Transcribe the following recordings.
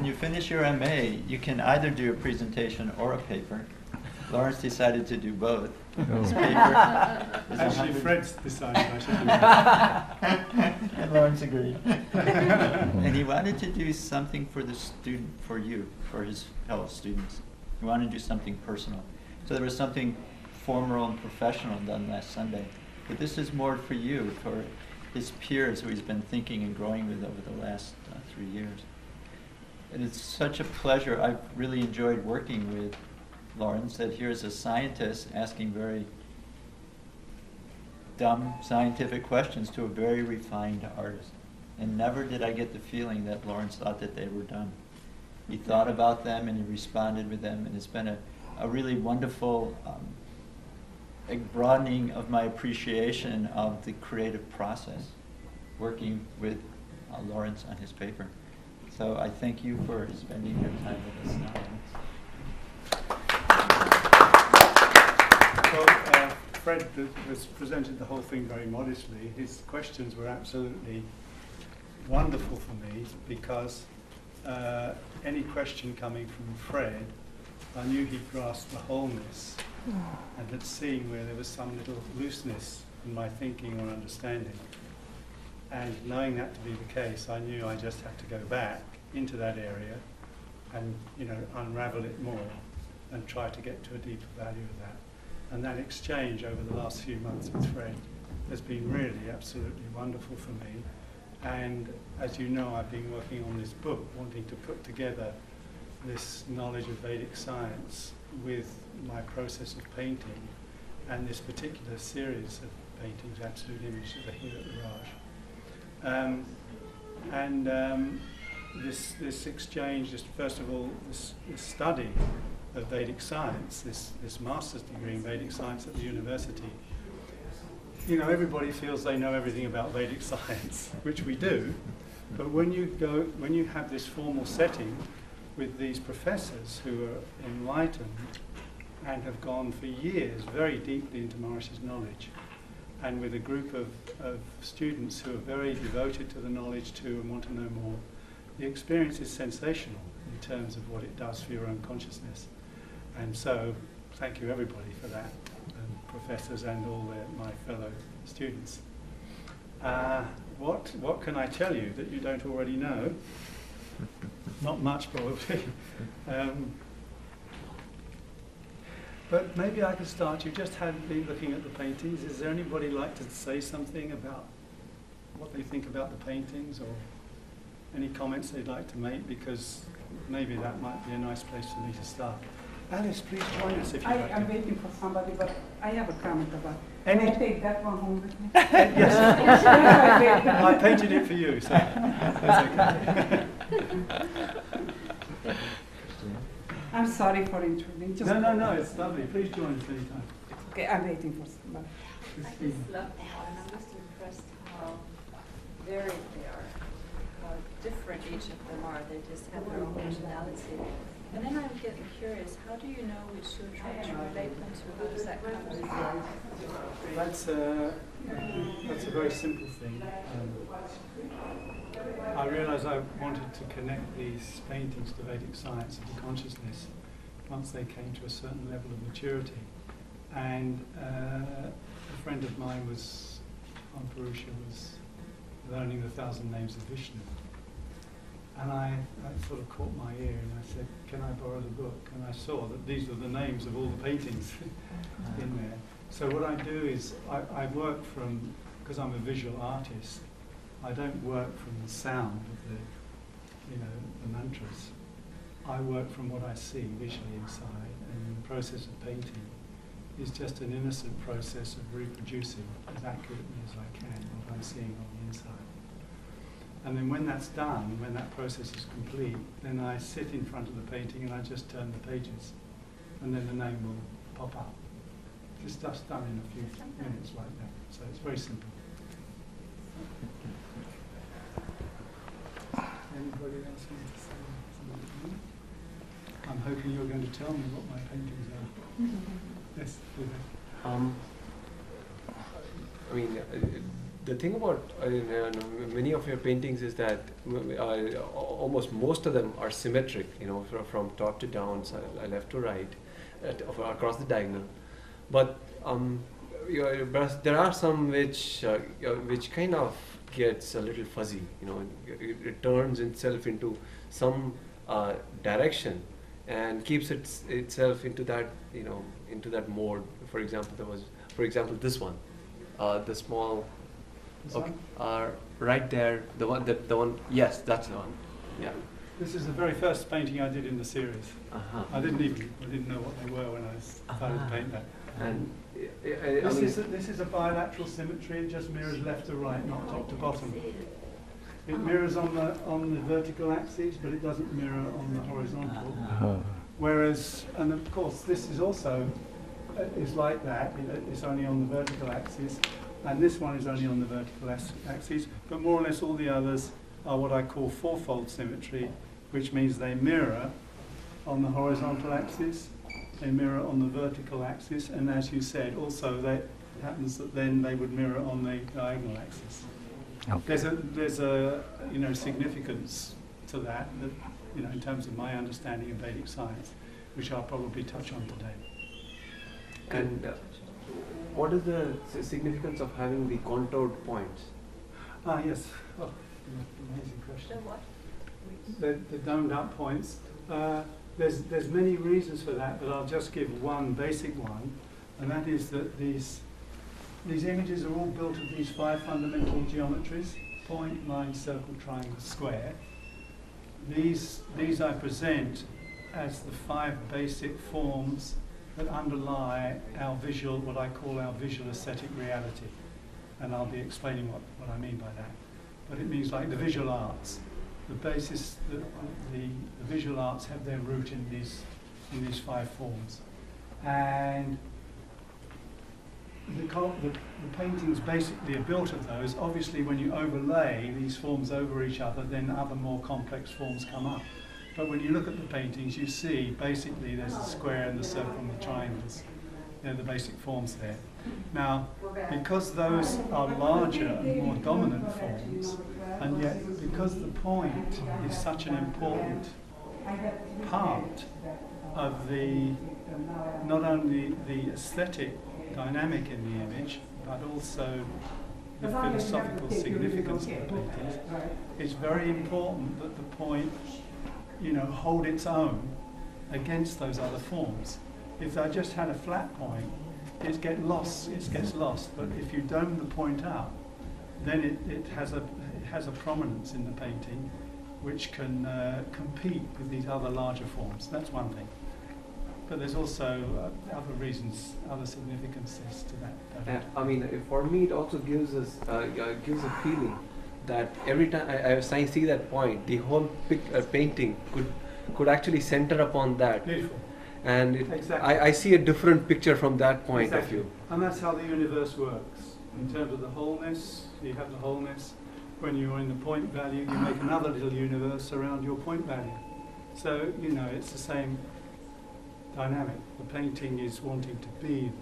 when you finish your MA, you can either do a presentation or a paper. Lawrence decided to do both. His paper is actually Fred's decided I should do that. And Lawrence agreed. And he wanted to do something for the student, for you, for his fellow students. He wanted to do something personal. So there was something formal and professional done last Sunday. But this is more for you, for his peers who he's been thinking and growing with over the last 3 years. And it's such a pleasure. I've really enjoyed working with Lawrence, that here's a scientist asking very dumb scientific questions to a very refined artist. And never did I get the feeling that Lawrence thought that they were dumb. He thought about them and he responded with them, and it's been a really wonderful a broadening of my appreciation of the creative process, working with Lawrence on his paper. So I thank you for spending your time with us now. Well, Fred has presented the whole thing very modestly. His questions were absolutely wonderful for me, because any question coming from Fred, I knew he grasped the wholeness and had seen where there was some little looseness in my thinking or understanding. And knowing that to be the case, I knew I just had to go back into that area and, unravel it more and try to get to a deeper value of that. And that exchange over the last few months with Fred has been really absolutely wonderful for me. And as you know, I've been working on this book, wanting to put together this knowledge of Vedic science with my process of painting and this particular series of paintings, Absolute Images, that are here at the Raj. This exchange, first of all, this study of Vedic science, this master's degree in Vedic science at the university. Everybody feels they know everything about Vedic science, which we do, but when you have this formal setting with these professors who are enlightened and have gone for years very deeply into Maharishi's knowledge, and with a group of students who are very devoted to the knowledge too and want to know more, the experience is sensational in terms of what it does for your own consciousness. And so, thank you everybody for that, professors and all my fellow students. What can I tell you that you don't already know? Not much, probably. But maybe I could start. You just had been looking at the paintings. Is there anybody like to say something about what they think about the paintings, or any comments they'd like to make? Because maybe that might be a nice place for me to start. Alice, please join us if you'd like to. I'm waiting for somebody, but I have a comment about. Can I take that one home with me? Yes. I painted it for you, so that's okay. I'm sorry for intruding. No, it's lovely. Please join us anytime. Okay, I'm waiting for somebody. I just love that one. I'm just impressed how varied they are, how different each of them are. They just have their own personality. And then I'm getting curious, how do you know which sutra to relate them to? How does that come about? That's a very simple thing. I realised I wanted to connect these paintings to Vedic science and to consciousness once they came to a certain level of maturity. And a friend of mine Maharishi, was learning the 1,000 names of Vishnu. And I sort of caught my ear and I said, can I borrow the book? And I saw that these were the names of all the paintings in there. So what I do is I work from, because I'm a visual artist, I don't work from the sound of the mantras. I work from what I see visually inside, and the process of painting is just an innocent process of reproducing as accurately as I can what I'm seeing on the inside. And then when that's done, when that process is complete, then I sit in front of the painting and I just turn the pages, and then the name will pop up. It's just done in a few minutes like that. So it's very simple. Anybody else want to say something? I'm hoping you're going to tell me what my paintings are. Yes, the thing about many of your paintings is that almost most of them are symmetric, from top to down, left to right, across the diagonal. But there are some which kind of gets a little fuzzy. It turns itself into some direction and keeps itself into that mode. For example, this one, the small. This Okay. one? Right there, the one. Yes, that's the one. Yeah. This is the very first painting I did in the series. Uh-huh. I didn't know what they were when I started to paint that. And This is a bilateral symmetry. It just mirrors left to right, not top to bottom. It mirrors on the vertical axis, but it doesn't mirror on the horizontal. Whereas, and of course, this is also is like that. It's only on the vertical axis, and this one is only on the vertical axis. But more or less, all the others are what I call fourfold symmetry, which means they mirror on the horizontal axis, they mirror on the vertical axis, and as you said, also it happens that then they would mirror on the diagonal axis. Okay. There's a significance to that in terms of my understanding of Vedic science, which I'll probably touch on today. And what is the significance of having the contoured points? Yes. Oh, amazing question. The what? The domed up points. There's many reasons for that, but I'll just give one basic one, and that is that these images are all built of these 5 fundamental geometries: point, line, circle, triangle, square. These I present as the 5 basic forms that underlie our visual, what I call our visual aesthetic reality, and I'll be explaining what I mean by that. But it means like the visual arts. The basis, the visual arts have their root in these 5 forms, and the paintings basically are built of those. Obviously, when you overlay these forms over each other, then other more complex forms come up. But when you look at the paintings, you see basically there's the square and the circle and the triangles. They're the basic forms there. Now, because those are larger and more dominant forms, and yet because the point is such an important part of not only the aesthetic dynamic in the image, but also the philosophical significance of the paintings, it's very important that the point, hold its own against those other forms. If I just had a flat point, it gets lost. But if you dome the point up, then it has a prominence in the painting, which can compete with these other larger forms. That's one thing. But there's also other reasons, other significances to that. For me, it also gives us gives a feeling that every time I see that point, the whole painting could actually center upon that. Beautiful. And Exactly. I see a different picture from that point Exactly. of view. And that's how the universe works. In terms of the wholeness, you have the wholeness. When you're in the point value, you make another little universe around your point value. So, it's the same dynamic. The painting is wanting to be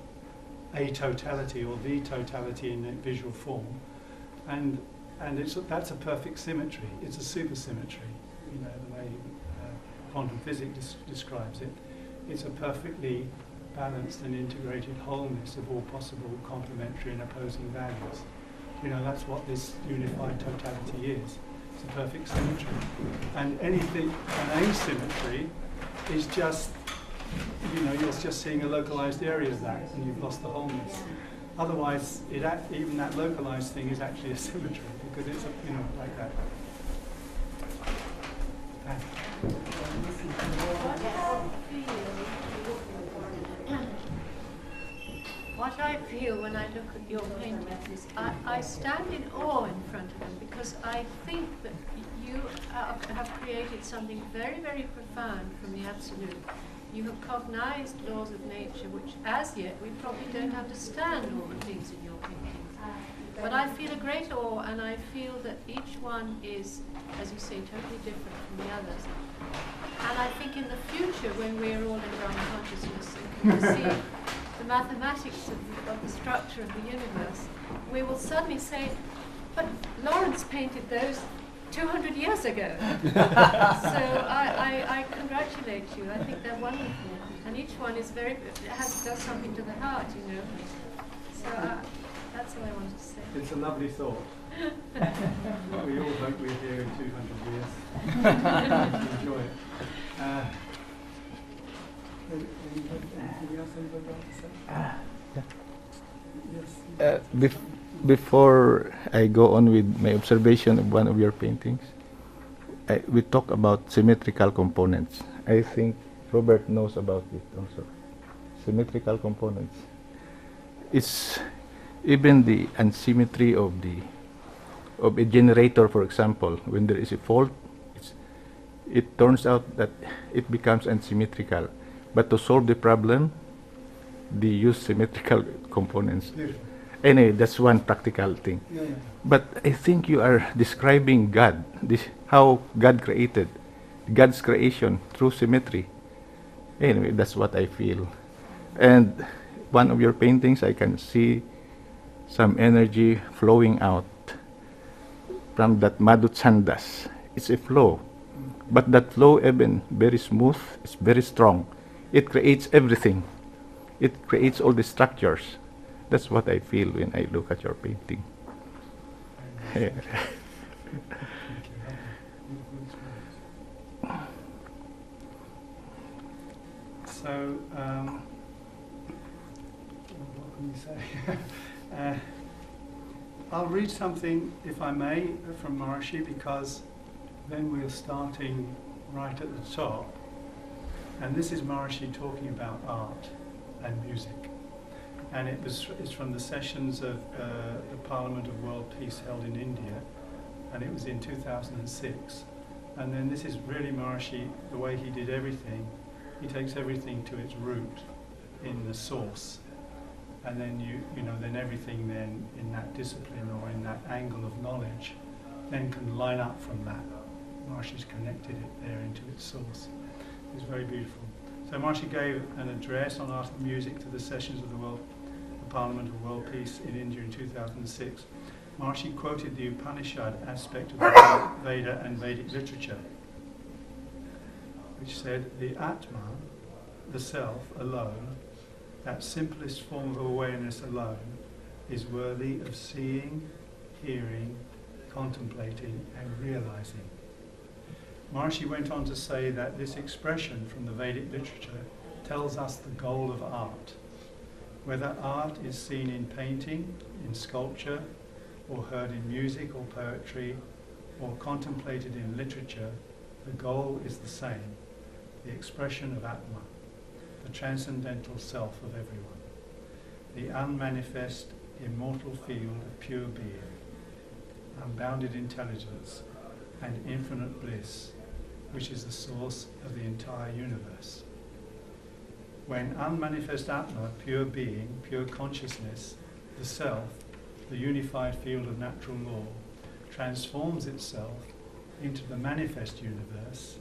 a totality or the totality in a visual form. And that's a perfect symmetry. It's a supersymmetry, the way quantum physics describes it. It's a perfectly balanced and integrated wholeness of all possible complementary and opposing values. That's what this unified totality is. It's a perfect symmetry. And an asymmetry is just, you're just seeing a localized area of that, and you've lost the wholeness. Otherwise, even that localized thing is actually a symmetry, because it's, like that. What I feel when I look at your paintings is I stand in awe in front of them, because I think that you have created something very, very profound from the absolute. You have cognized laws of nature which as yet we probably don't understand all the things in your paintings. But I feel a great awe, and I feel that each one is, as you say, totally different from the others. And I think in the future, when we are all in Brahma consciousness and can see the mathematics of the structure of the universe, we will suddenly say, but Lawrence painted those 200 years ago. So I congratulate you. I think they're wonderful. And each one is does something to the heart, you know. So that's what I wanted to say. It's a lovely thought. We all hope we're here in 200 years. Enjoy it. Anything else anybody want to say? Yes. Before I go on with my observation of one of your paintings, we talk about symmetrical components. I think Robert knows about it also. Symmetrical components. It's even the asymmetry of a generator, for example. When there is a fault, it turns out that it becomes unsymmetrical. But to solve the problem, they use symmetrical components. Beautiful. Anyway, that's one practical thing. Yeah. But I think you are describing God, how God created, God's creation through symmetry. Anyway, that's what I feel. And one of your paintings, I can see some energy flowing out from that madhuchandas. It's a flow. But that flow, even very smooth, it's very strong. It creates everything. It creates all the structures. That's what I feel when I look at your painting. So, what can you say? I'll read something, if I may, from Maharishi, because then we're starting right at the top. And this is Maharishi talking about art and music. And it's from the sessions of the Parliament of World Peace held in India, and it was in 2006. And then this is really Maharishi, the way he did everything. He takes everything to its root in the source, and then then everything then in that discipline or in that angle of knowledge then can line up from that. Maharishi's connected it there into its source. It's very beautiful. So Maharishi gave an address on art and music to the sessions of the Parliament of World Peace in India in 2006. Maharishi quoted the Upanishad aspect of the Veda and Vedic literature, which said, the Atma, the self alone, that simplest form of awareness alone, is worthy of seeing, hearing, contemplating and realizing. Maharishi went on to say that this expression from the Vedic literature tells us the goal of art. Whether art is seen in painting, in sculpture, or heard in music or poetry, or contemplated in literature, the goal is the same, the expression of Atma, the transcendental self of everyone, the unmanifest, immortal field of pure being, unbounded intelligence, and infinite bliss, which is the source of the entire universe. When unmanifest Atma, pure being, pure consciousness, the self, the unified field of natural law, transforms itself into the manifest universe,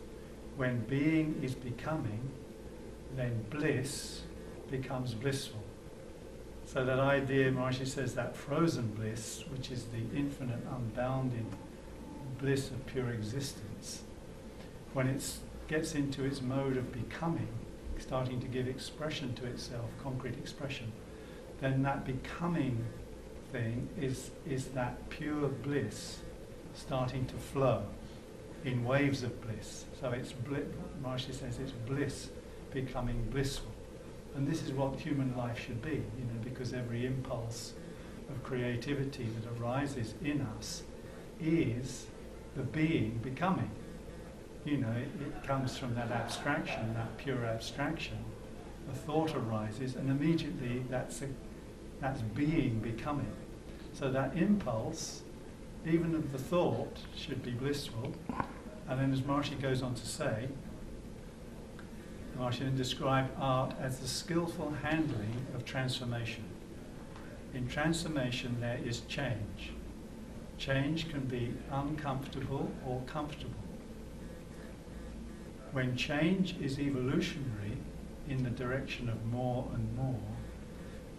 when being is becoming, then bliss becomes blissful. So that idea, Maharishi says, that frozen bliss, which is the infinite, unbounded bliss of pure existence, when it gets into its mode of becoming, starting to give expression to itself, concrete expression, then that becoming thing is that pure bliss starting to flow in waves of bliss. So it's Maharishi says it's bliss becoming blissful. And this is what human life should be, because every impulse of creativity that arises in us is the being becoming. It comes from that abstraction, that pure abstraction. A thought arises, and immediately that's being becoming. So that impulse, even of the thought, should be blissful. And then as Maharishi goes on to say, Maharishi then described art as the skillful handling of transformation. In transformation there is change. Change can be uncomfortable or comfortable. When change is evolutionary in the direction of more and more,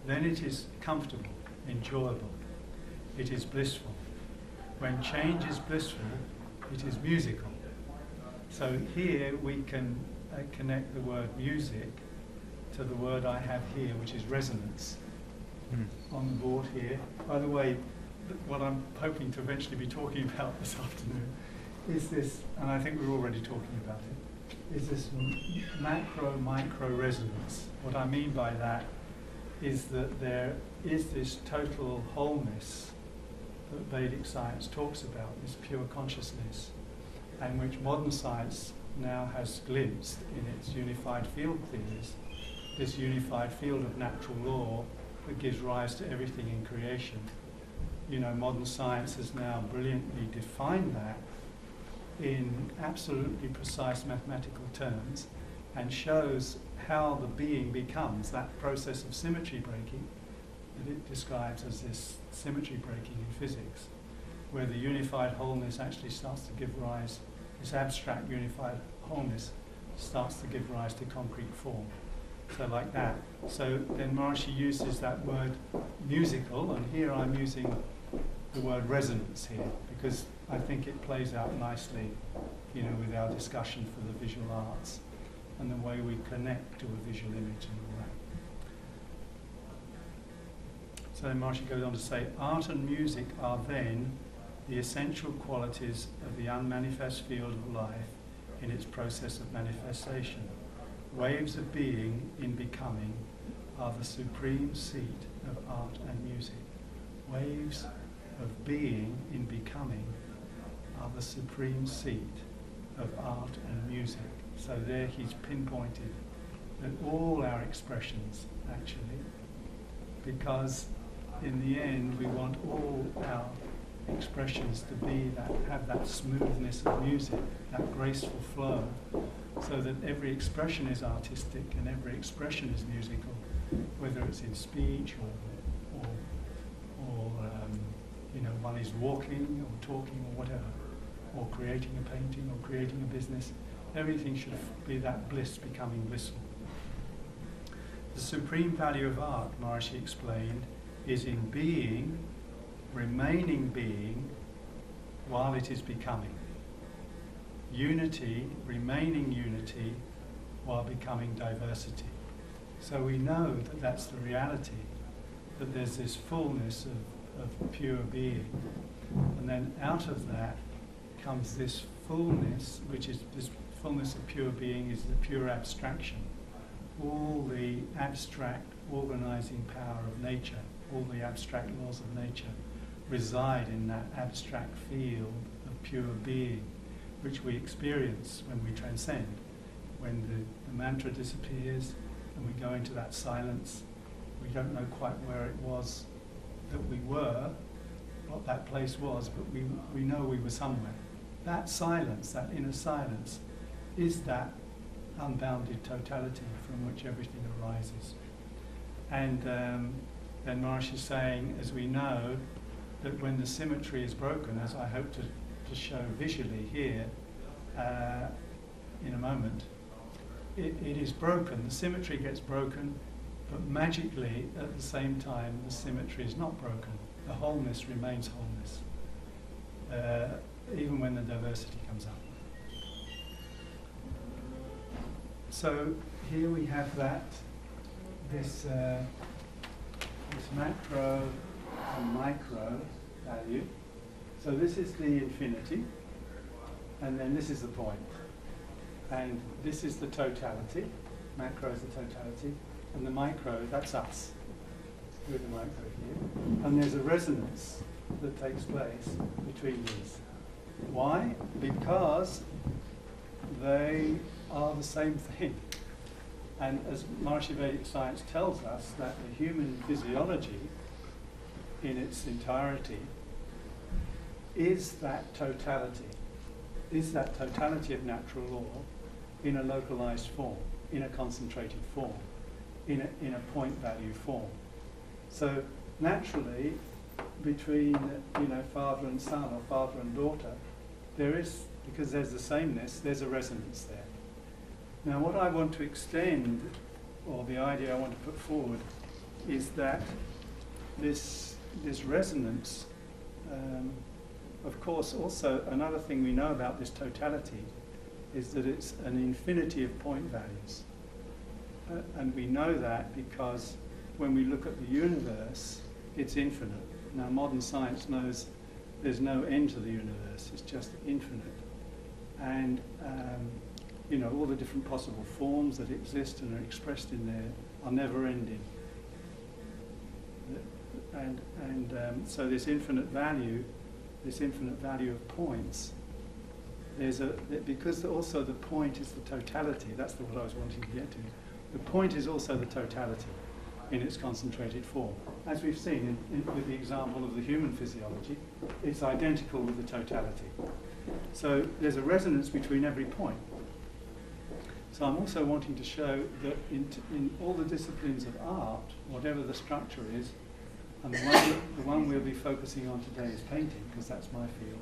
then it is comfortable, enjoyable, it is blissful. When change is blissful, it is musical. So here we can connect the word music to the word I have here, which is resonance, on the board here. By the way, what I'm hoping to eventually be talking about this afternoon is this, and I think we're already talking about it, is this macro-micro resonance. What I mean by that is that there is this total wholeness that Vedic science talks about, this pure consciousness, and which modern science now has glimpsed in its unified field theories, this unified field of natural law that gives rise to everything in creation. You know, modern science has now brilliantly defined that in absolutely precise mathematical terms and shows how the being becomes that process of symmetry breaking that it describes as this symmetry breaking in physics, where the unified wholeness actually starts to give rise, this abstract unified wholeness starts to give rise to concrete form. So like that. So then Maharishi uses that word musical, and here I'm using the word resonance here, because I think it plays out nicely, you know, with our discussion for the visual arts and the way we connect to a visual image and all that. So then Maharishi goes on to say, art and music are then the essential qualities of the unmanifest field of life in its process of manifestation. Waves of being in becoming are the supreme seat of art and music. Waves of being in becoming are the supreme seat of art and music. So there he's pinpointed that all our expressions, actually, because in the end we want all our expressions to be that, have that smoothness of music, that graceful flow, so that every expression is artistic and every expression is musical, whether it's in speech or you know, one is walking or talking or whatever, or creating a painting or creating a business. Everything should be that bliss becoming blissful. The supreme value of art, Maharishi explained, is in being, remaining being, while it is becoming. Unity, remaining unity, while becoming diversity. So we know that that's the reality, that there's this fullness of pure being. And then out of that comes this fullness, which is this fullness of pure being is the pure abstraction. All the abstract organizing power of nature, all the abstract laws of nature reside in that abstract field of pure being, which we experience when we transcend. When the mantra disappears and we go into that silence, we don't know quite where it was that we were, what that place was, but we know we were somewhere. That silence, that inner silence, is that unbounded totality from which everything arises. And then Maharishi is saying, as we know, that when the symmetry is broken, as I hope to show visually here in a moment, it is broken. The symmetry gets broken, but magically, at the same time, the symmetry is not broken. The wholeness remains wholeness, even when the diversity comes up. So here we have this macro and micro value. So this is the infinity, and then this is the point. And this is the totality. Macro is the totality. And the micro, that's us. With the micro here. And there's a resonance that takes place between these. Why? Because they are the same thing. And as Maharishi Vedic Science tells us, that the human physiology in its entirety is that totality of natural law in a localized form, in a concentrated form, in a point value form. So naturally, between father and son or father and daughter, there is, because there's the sameness, there's a resonance there. Now what I want to extend, or the idea I want to put forward, is that this resonance, of course, also another thing we know about this totality is that it's an infinity of point values. And we know that because when we look at the universe, it's infinite. Now, modern science knows there's no end to the universe, it's just infinite. And, you know, all the different possible forms that exist and are expressed in there are never ending. And so this infinite value of points, because also the point is the totality, that's what I was wanting to get to. The point is also the totality in its concentrated form. As we've seen with the example of the human physiology, it's identical with the totality. So there's a resonance between every point. So I'm also wanting to show that in all the disciplines of art, whatever the structure is, and the one we'll be focusing on today is painting, because that's my field,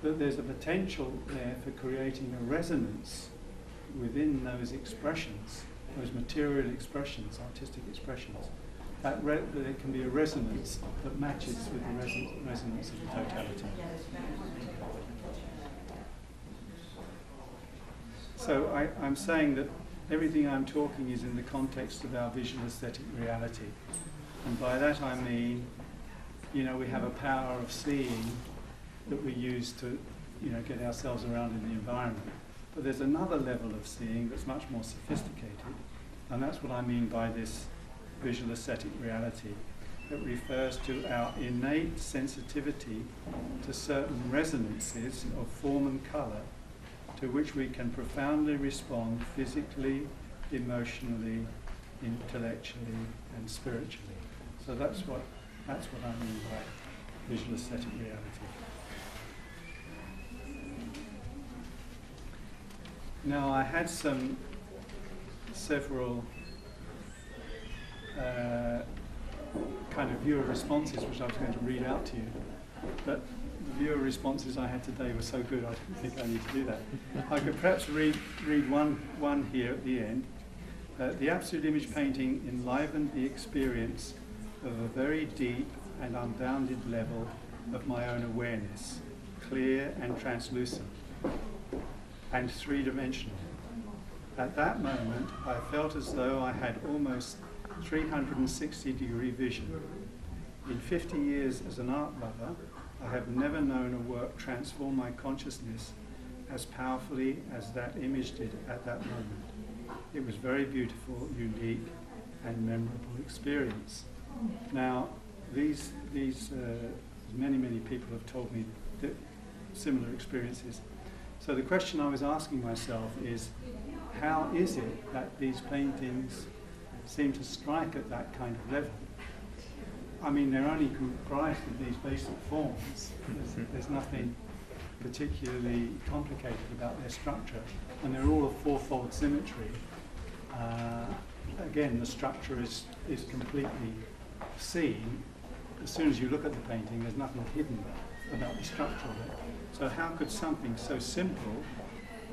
that there's a potential there for creating a resonance within those expressions, those material expressions, artistic expressions, that there can be a resonance that matches with the resonance of the totality. So I'm saying that everything I'm talking is in the context of our visual aesthetic reality. And by that I mean, you know, we have a power of seeing that we use to, you know, get ourselves around in the environment. But there's another level of seeing that's much more sophisticated, and that's what I mean by this visual aesthetic reality. It refers to our innate sensitivity to certain resonances of form and colour to which we can profoundly respond physically, emotionally, intellectually and spiritually. So that's what I mean by visual aesthetic reality. Now I had several kind of viewer responses which I was going to read out to you, but the viewer responses I had today were so good I don't think I need to do that. I could perhaps read one here at the end. The absolute image painting enlivened the experience of a very deep and unbounded level of my own awareness, clear and translucent, and three-dimensional. At that moment, I felt as though I had almost 360-degree vision. In 50 years as an art lover, I have never known a work transform my consciousness as powerfully as that image did at that moment. It was very beautiful, unique, and memorable experience. Now, these many people have told me similar experiences. So the question I was asking myself is, how is it that these paintings seem to strike at that kind of level? I mean, they're only comprised of these basic forms. There's nothing particularly complicated about their structure, and they're all of fourfold symmetry. Again, the structure is completely seen. As soon as you look at the painting, there's nothing hidden about the structure of it. So how could something so simple,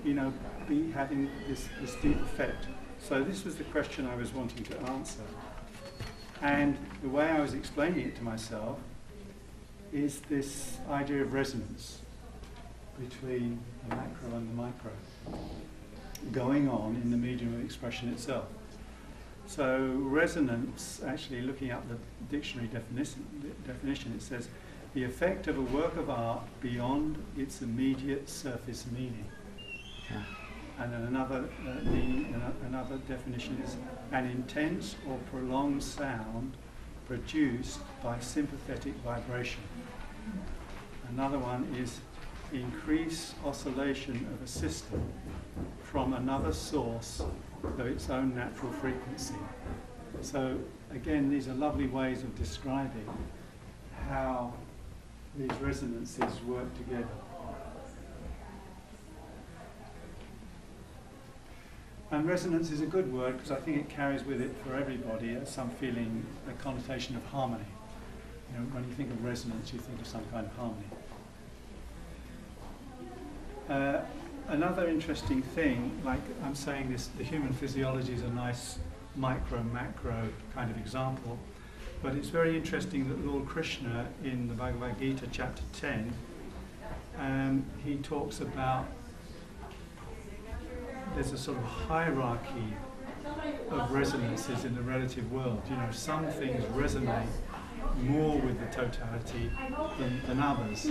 you know, be having this deep effect? So this was the question I was wanting to answer. And the way I was explaining it to myself is this idea of resonance between the macro and the micro going on in the medium of expression itself. So resonance, actually looking up the dictionary definition, it says, the effect of a work of art beyond its immediate surface meaning. Yeah. And then another definition is an intense or prolonged sound produced by sympathetic vibration. Another one is increased oscillation of a system from another source of its own natural frequency. So again, these are lovely ways of describing how these resonances work together. And resonance is a good word because I think it carries with it for everybody some feeling, a connotation of harmony. You know, when you think of resonance, you think of some kind of harmony. Another interesting thing, like I'm saying this, the human physiology is a nice micro-macro kind of example. But it's very interesting that Lord Krishna in the Bhagavad Gita chapter 10, he talks about there's a sort of hierarchy of resonances in the relative world. You know, some things resonate more with the totality than others.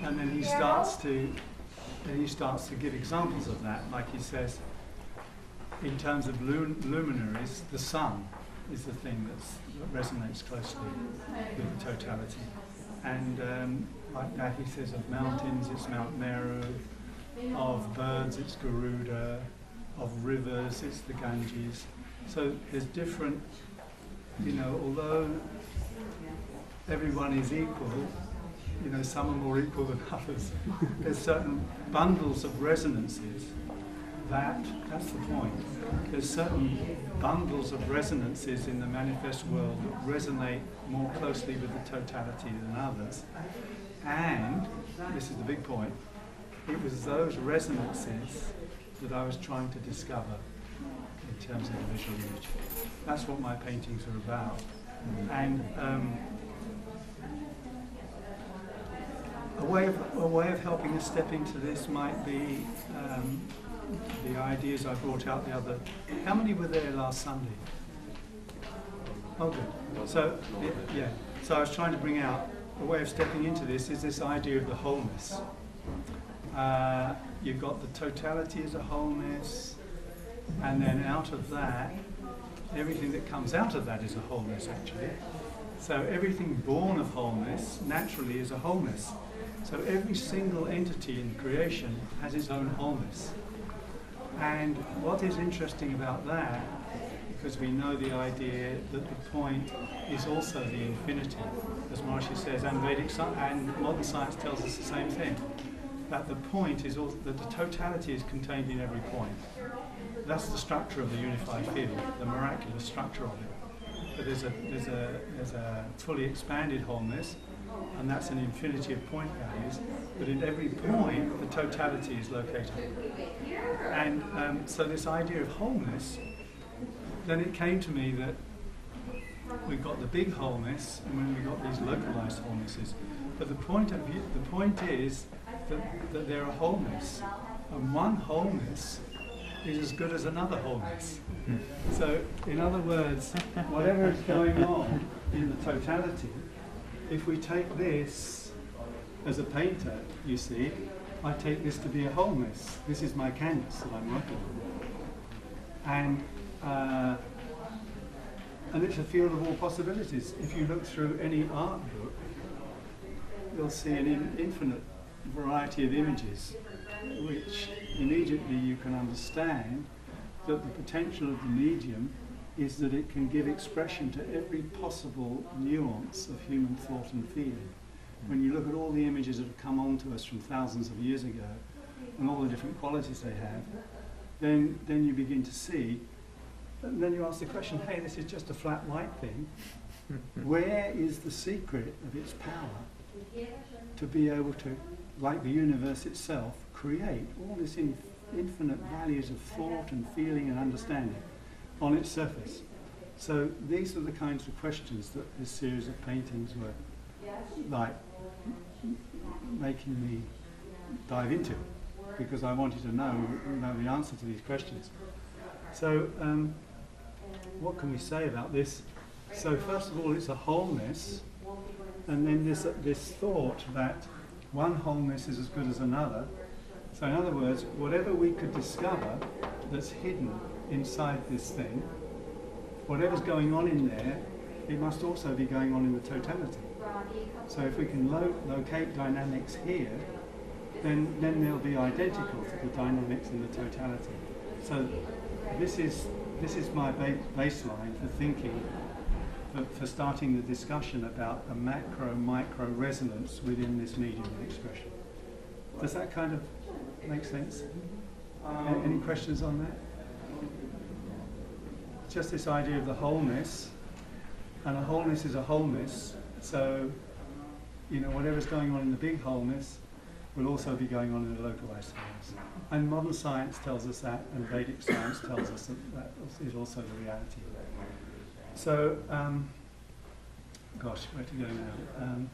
And then he starts to give examples of that, like he says, in terms of luminaries, the sun is the thing that resonates closely with the totality. And like that he says of mountains, it's Mount Meru, of birds, it's Garuda, of rivers, it's the Ganges. So there's different, you know, although everyone is equal, you know, some are more equal than others. There's certain bundles of resonances that's the point. There's certain bundles of resonances in the manifest world that resonate more closely with the totality than others. And, this is the big point, it was those resonances that I was trying to discover in terms of the visual image. That's what my paintings are about. And a way of helping us step into this might be the ideas I brought out the other. How many were there last Sunday? Oh, good. So, yeah. So I was trying to bring out a way of stepping into this is this idea of the wholeness. You've got the totality as a wholeness, and then out of that, everything that comes out of that is a wholeness, actually. So everything born of wholeness naturally is a wholeness. So every single entity in creation has its own wholeness. And what is interesting about that, because we know the idea that the point is also the infinity, as Maharishi says, and Vedic and modern science tells us the same thing, that the point is also, that the totality is contained in every point. That's the structure of the unified field, the miraculous structure of it. But there's a fully expanded wholeness, and that's an infinity of point values, but in every point the totality is located. And so this idea of wholeness, then it came to me that we've got the big wholeness and then we've got these localized wholenesses. But the point is that they're a wholeness, and one wholeness is as good as another wholeness. So in other words, whatever is going on in the totality, if we take this as a painter, you see, I take this to be a wholeness. This is my canvas that I'm working on. And it's a field of all possibilities. If you look through any art book, you'll see an infinite variety of images, which immediately you can understand that the potential of the medium is that it can give expression to every possible nuance of human thought and feeling. When you look at all the images that have come on to us from thousands of years ago, and all the different qualities they have, then you begin to see, and then you ask the question, hey, this is just a flat white thing. Where is the secret of its power to be able to, like the universe itself, create all this infinite values of thought and feeling and understanding on its surface? So these are the kinds of questions that this series of paintings were like making me dive into, because I wanted to know the answer to these questions. So what can we say about this? So first of all, it's a wholeness, and then this thought that one wholeness is as good as another. So in other words, whatever we could discover that's hidden inside this thing, whatever's going on in there, it must also be going on in the totality. So if we can locate dynamics here, then they'll be identical to the dynamics in the totality. So this is my baseline for thinking, for starting the discussion about a macro-micro resonance within this medium of expression. Does that kind of make sense? Any questions on that? Just this idea of the wholeness, and a wholeness is a wholeness, so, you know, whatever's going on in the big wholeness, will also be going on in the localized selves. And modern science tells us that, and Vedic science tells us that that is also the reality. So, gosh, where to go now? And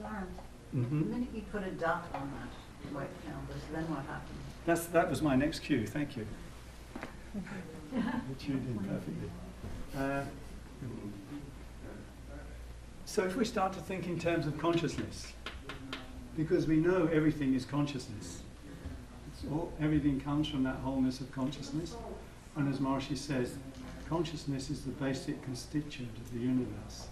Lawrence, Mhm. the minute you put a dot on that white canvas, then what happens? That was my next cue, thank you. You tuned in perfectly. So if we start to think in terms of consciousness, because we know everything is consciousness, everything comes from that wholeness of consciousness, and as Maharishi says, consciousness is the basic constituent of the universe.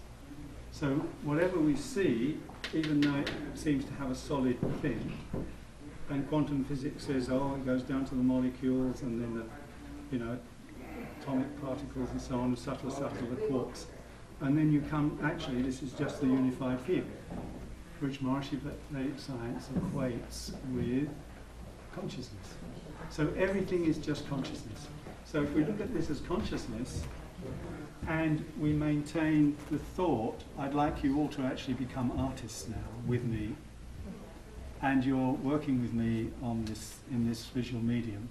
So whatever we see, even though it seems to have a solid thing, and quantum physics says, oh, it goes down to the molecules and then the, atomic particles and so on, subtle, the quarks. And then you come, actually, this is just the unified field, which Maharishi Vedic Science equates with consciousness. So everything is just consciousness. So if we look at this as consciousness, and we maintain the thought, I'd like you all to actually become artists now with me, and you're working with me on this in this visual medium.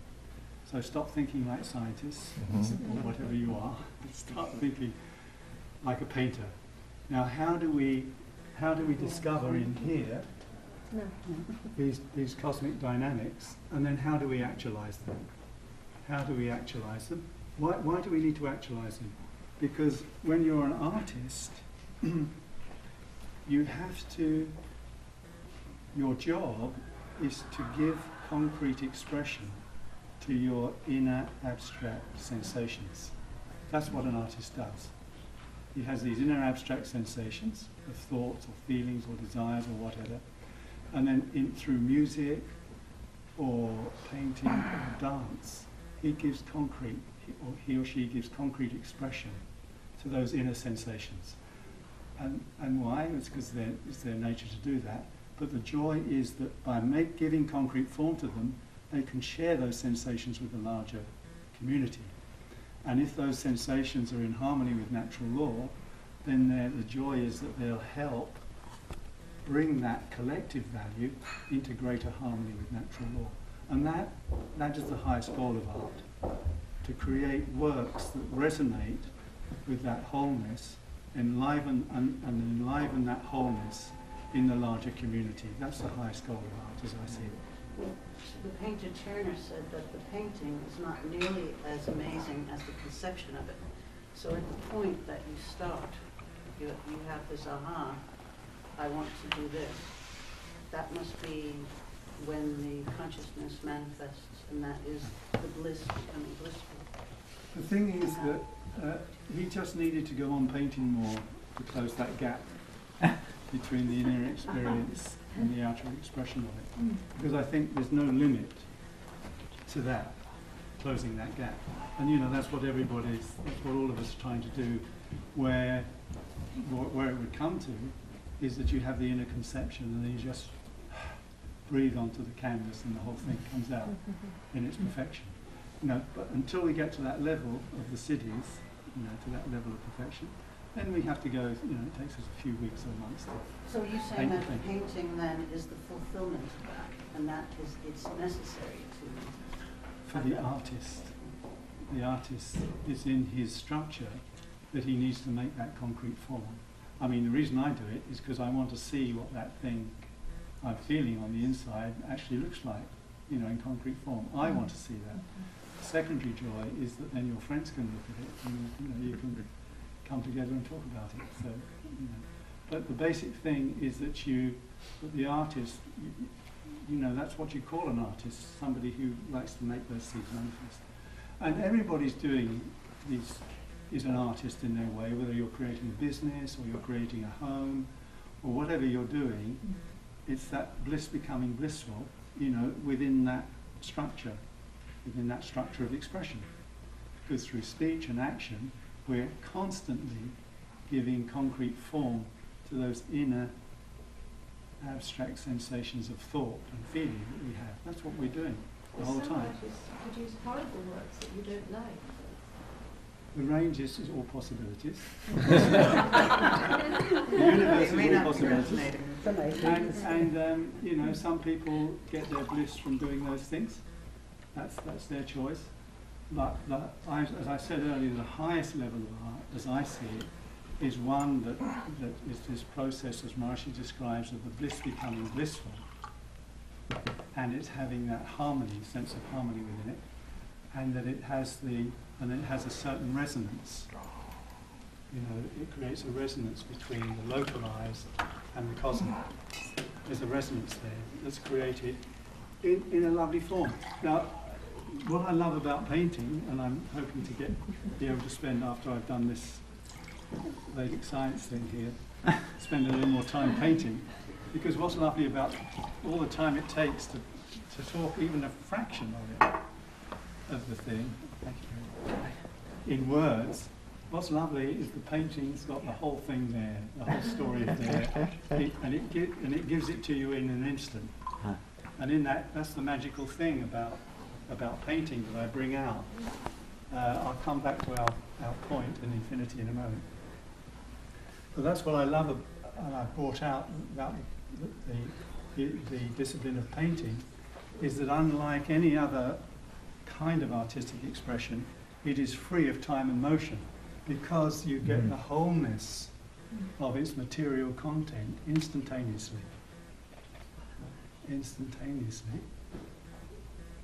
So stop thinking like scientists, or whatever you are, start thinking like a painter. Now how do we discover in here these cosmic dynamics, and then how do we actualize them? How do we actualize them? Why do we need to actualize them? Because when you're an artist, you have to, your job is to give concrete expression to your inner abstract sensations. That's what an artist does. He has these inner abstract sensations of thoughts or feelings or desires or whatever, and then through music or painting or dance, he gives concrete, or he or she gives concrete expression to those inner sensations. And why? It's because it's their nature to do that. But the joy is that by giving concrete form to them, they can share those sensations with the larger community. And if those sensations are in harmony with natural law, then the joy is that they'll help bring that collective value into greater harmony with natural law. And that is the highest goal of art, to create works that resonate with that wholeness, enliven that wholeness in the larger community. That's the highest goal of art, as I see it. Well, the painter Turner said that the painting is not nearly as amazing as the conception of it. So at the point that you start, you have this aha, I want to do this. That must be when the consciousness manifests, and that is the bliss becoming blissful. The thing is that he just needed to go on painting more to close that gap between the inner experience and the outer expression of it. Because I think there's no limit to that, closing that gap. And that's what that's what all of us are trying to do, where it would come to is that you have the inner conception and then you just breathe onto the canvas and the whole thing comes out in its perfection. But until we get to that level of the cities, to that level of perfection, then we have to go, it takes us a few weeks or months to So you're saying that the painting then is the fulfillment of that, and that is, it's necessary to... For the artist. The artist is in his structure that he needs to make that concrete form. I mean, the reason I do it is because I want to see what that thing I'm feeling on the inside actually looks like, in concrete form. I want to see that. Secondary joy is that then your friends can look at it and you can come together and talk about it. So, but the basic thing is that the artist, that's what you call an artist, somebody who likes to make those seeds manifest. And everybody's doing these, is an artist in their way, whether you're creating a business or you're creating a home or whatever you're doing, it's that bliss becoming blissful, within that structure of expression. Because through speech and action, we're constantly giving concrete form to those inner abstract sensations of thought and feeling that we have. That's what we're doing the whole Some time. artists produce horrible works that you don't like. The range is all possibilities. The universe is all possibilities. And you know, some people get their bliss from doing those things. That's their choice. But as I said earlier, the highest level of art, as I see it, is one that is this process, as Maharishi describes, of the bliss becoming blissful, and it's having that harmony, sense of harmony within it, and that it has a certain resonance. You know, it creates a resonance between the localized and the cosmic. There's a resonance there that's created in a lovely form. Now, what I love about painting, and I'm hoping to be able to spend after I've done this Vedic science thing here, spend a little more time painting, because what's lovely about all the time it takes to talk even a fraction of the thing, in words, what's lovely is the painting's got the whole thing there, the whole story is there, and it gives it to you in an instant. And in that's the magical thing about painting that I bring out. I'll come back to our point in infinity in a moment. But that's what I love, and I brought out about the discipline of painting, is that unlike any other kind of artistic expression, it is free of time and motion, because you get the wholeness of its material content instantaneously.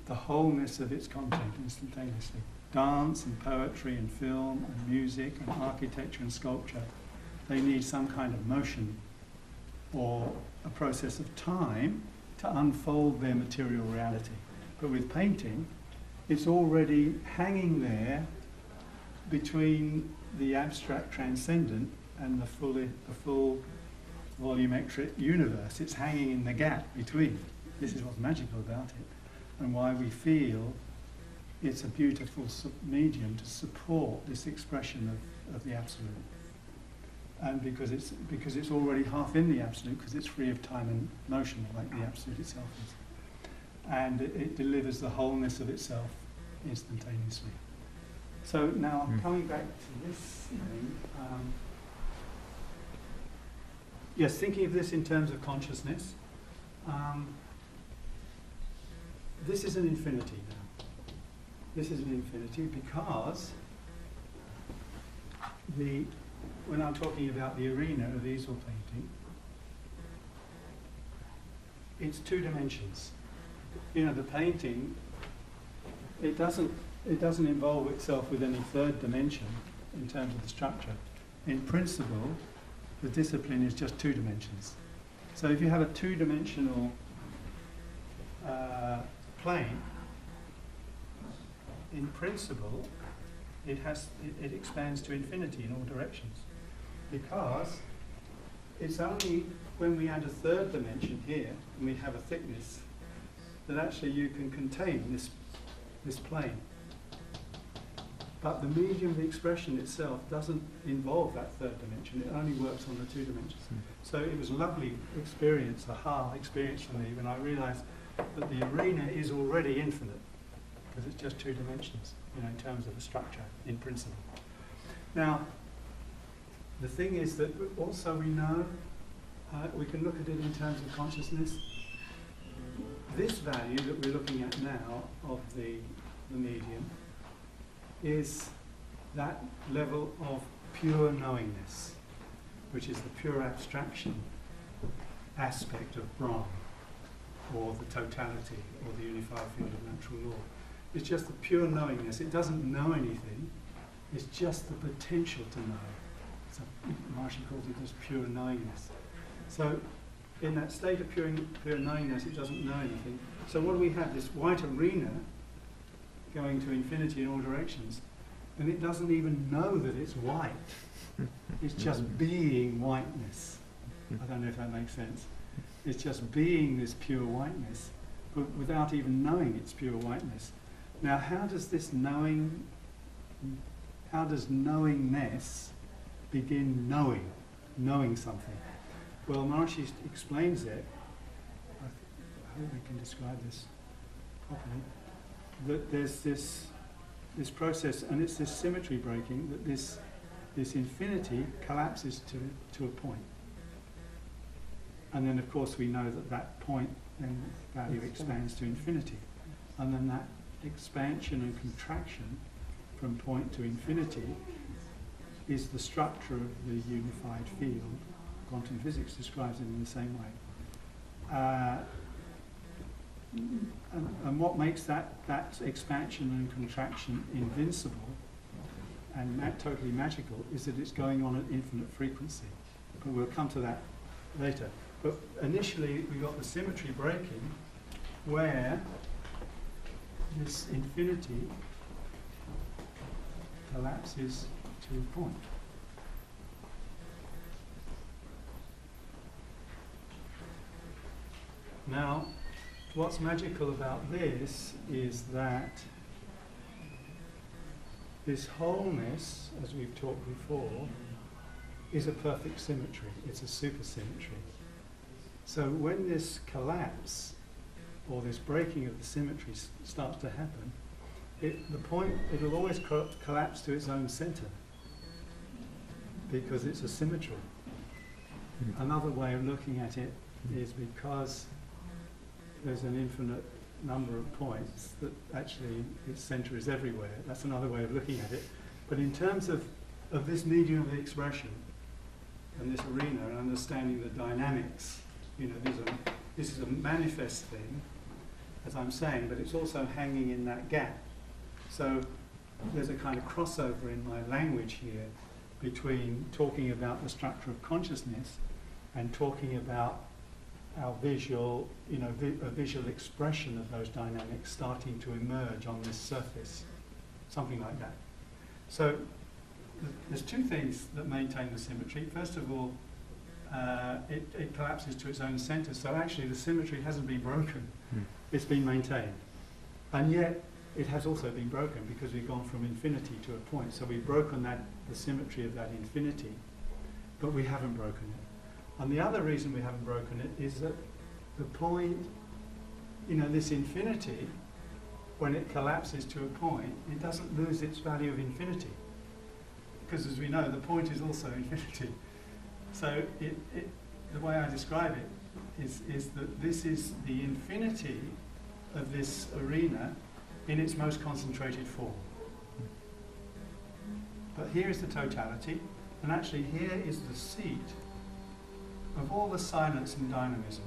The wholeness of its content instantaneously. Dance and poetry and film and music and architecture and sculpture, they need some kind of motion or a process of time to unfold their material reality. But with painting, it's already hanging there between the abstract transcendent and the full volumetric universe. It's hanging in the gap between. This is what's magical about it, and why we feel it's a beautiful medium to support this expression of the absolute. And because it's already half in the absolute, because it's free of time and motion, like the absolute itself is. And it delivers the wholeness of itself instantaneously. So now, coming back to this thing, yes, thinking of this in terms of consciousness, this is an infinity now. This is an infinity because when I'm talking about the arena of easel painting, it's two dimensions. You know, the painting, it doesn't involve itself with any third dimension in terms of the structure. In principle, the discipline is just two dimensions. So if you have a two-dimensional plane, in principle, it expands to infinity in all directions, because it's only when we add a third dimension here, and we have a thickness, that actually you can contain this plane. But the medium of the expression itself doesn't involve that third dimension. It only works on the two dimensions. So it was a lovely experience, aha experience for me, when I realized that the arena is already infinite, because it's just two dimensions, you know, in terms of the structure, in principle. Now, the thing is that also we know, we can look at it in terms of consciousness. This value that we're looking at now of the medium is that level of pure knowingness, which is the pure abstraction aspect of Brahman, or the totality, or the unified field of natural law. It's just the pure knowingness. It doesn't know anything. It's just the potential to know. So Maharishi calls it just pure knowingness. So in that state of pure knowingness, it doesn't know anything. So what do we have? This white arena going to infinity in all directions, and it doesn't even know that it's white. It's just being whiteness. I don't know if that makes sense. It's just being this pure whiteness, but without even knowing it's pure whiteness. Now, how does knowingness begin knowing something? Well, Maharishi explains it. I hope we can describe this properly. That there's this process, and it's this symmetry breaking, that this infinity collapses to a point. And then, of course, we know that that point then value expands to infinity. And then that expansion and contraction from point to infinity is the structure of the unified field. Quantum physics describes it in the same way. And what makes that expansion and contraction invincible and totally magical is that it's going on at infinite frequency. But we'll come to that later. But initially we got the symmetry breaking where this infinity collapses to a point. Now, what's magical about this is that this wholeness, as we've talked before, is a perfect symmetry. It's a supersymmetry. So when this collapse, or this breaking of the symmetry starts to happen, it'll always collapse to its own center, because it's a symmetry. Another way of looking at it is because there's an infinite number of points that actually its center is everywhere. That's another way of looking at it. But in terms of this medium of expression and this arena and understanding the dynamics, you know, this is a manifest thing, as I'm saying, but it's also hanging in that gap. So there's a kind of crossover in my language here between talking about the structure of consciousness and talking about our visual, you know, a visual expression of those dynamics starting to emerge on this surface, something like that. So there's two things that maintain the symmetry. First of all, it collapses to its own center, so actually the symmetry hasn't been broken, it's been maintained. And yet it has also been broken because we've gone from infinity to a point. So we've broken the symmetry of that infinity, but we haven't broken it. And the other reason we haven't broken it is that the point, you know, this infinity, when it collapses to a point, it doesn't lose its value of infinity. Because as we know, the point is also infinity. So the way I describe it is that this is the infinity of this arena in its most concentrated form. But here is the totality, and actually here is the seat of all the silence and dynamism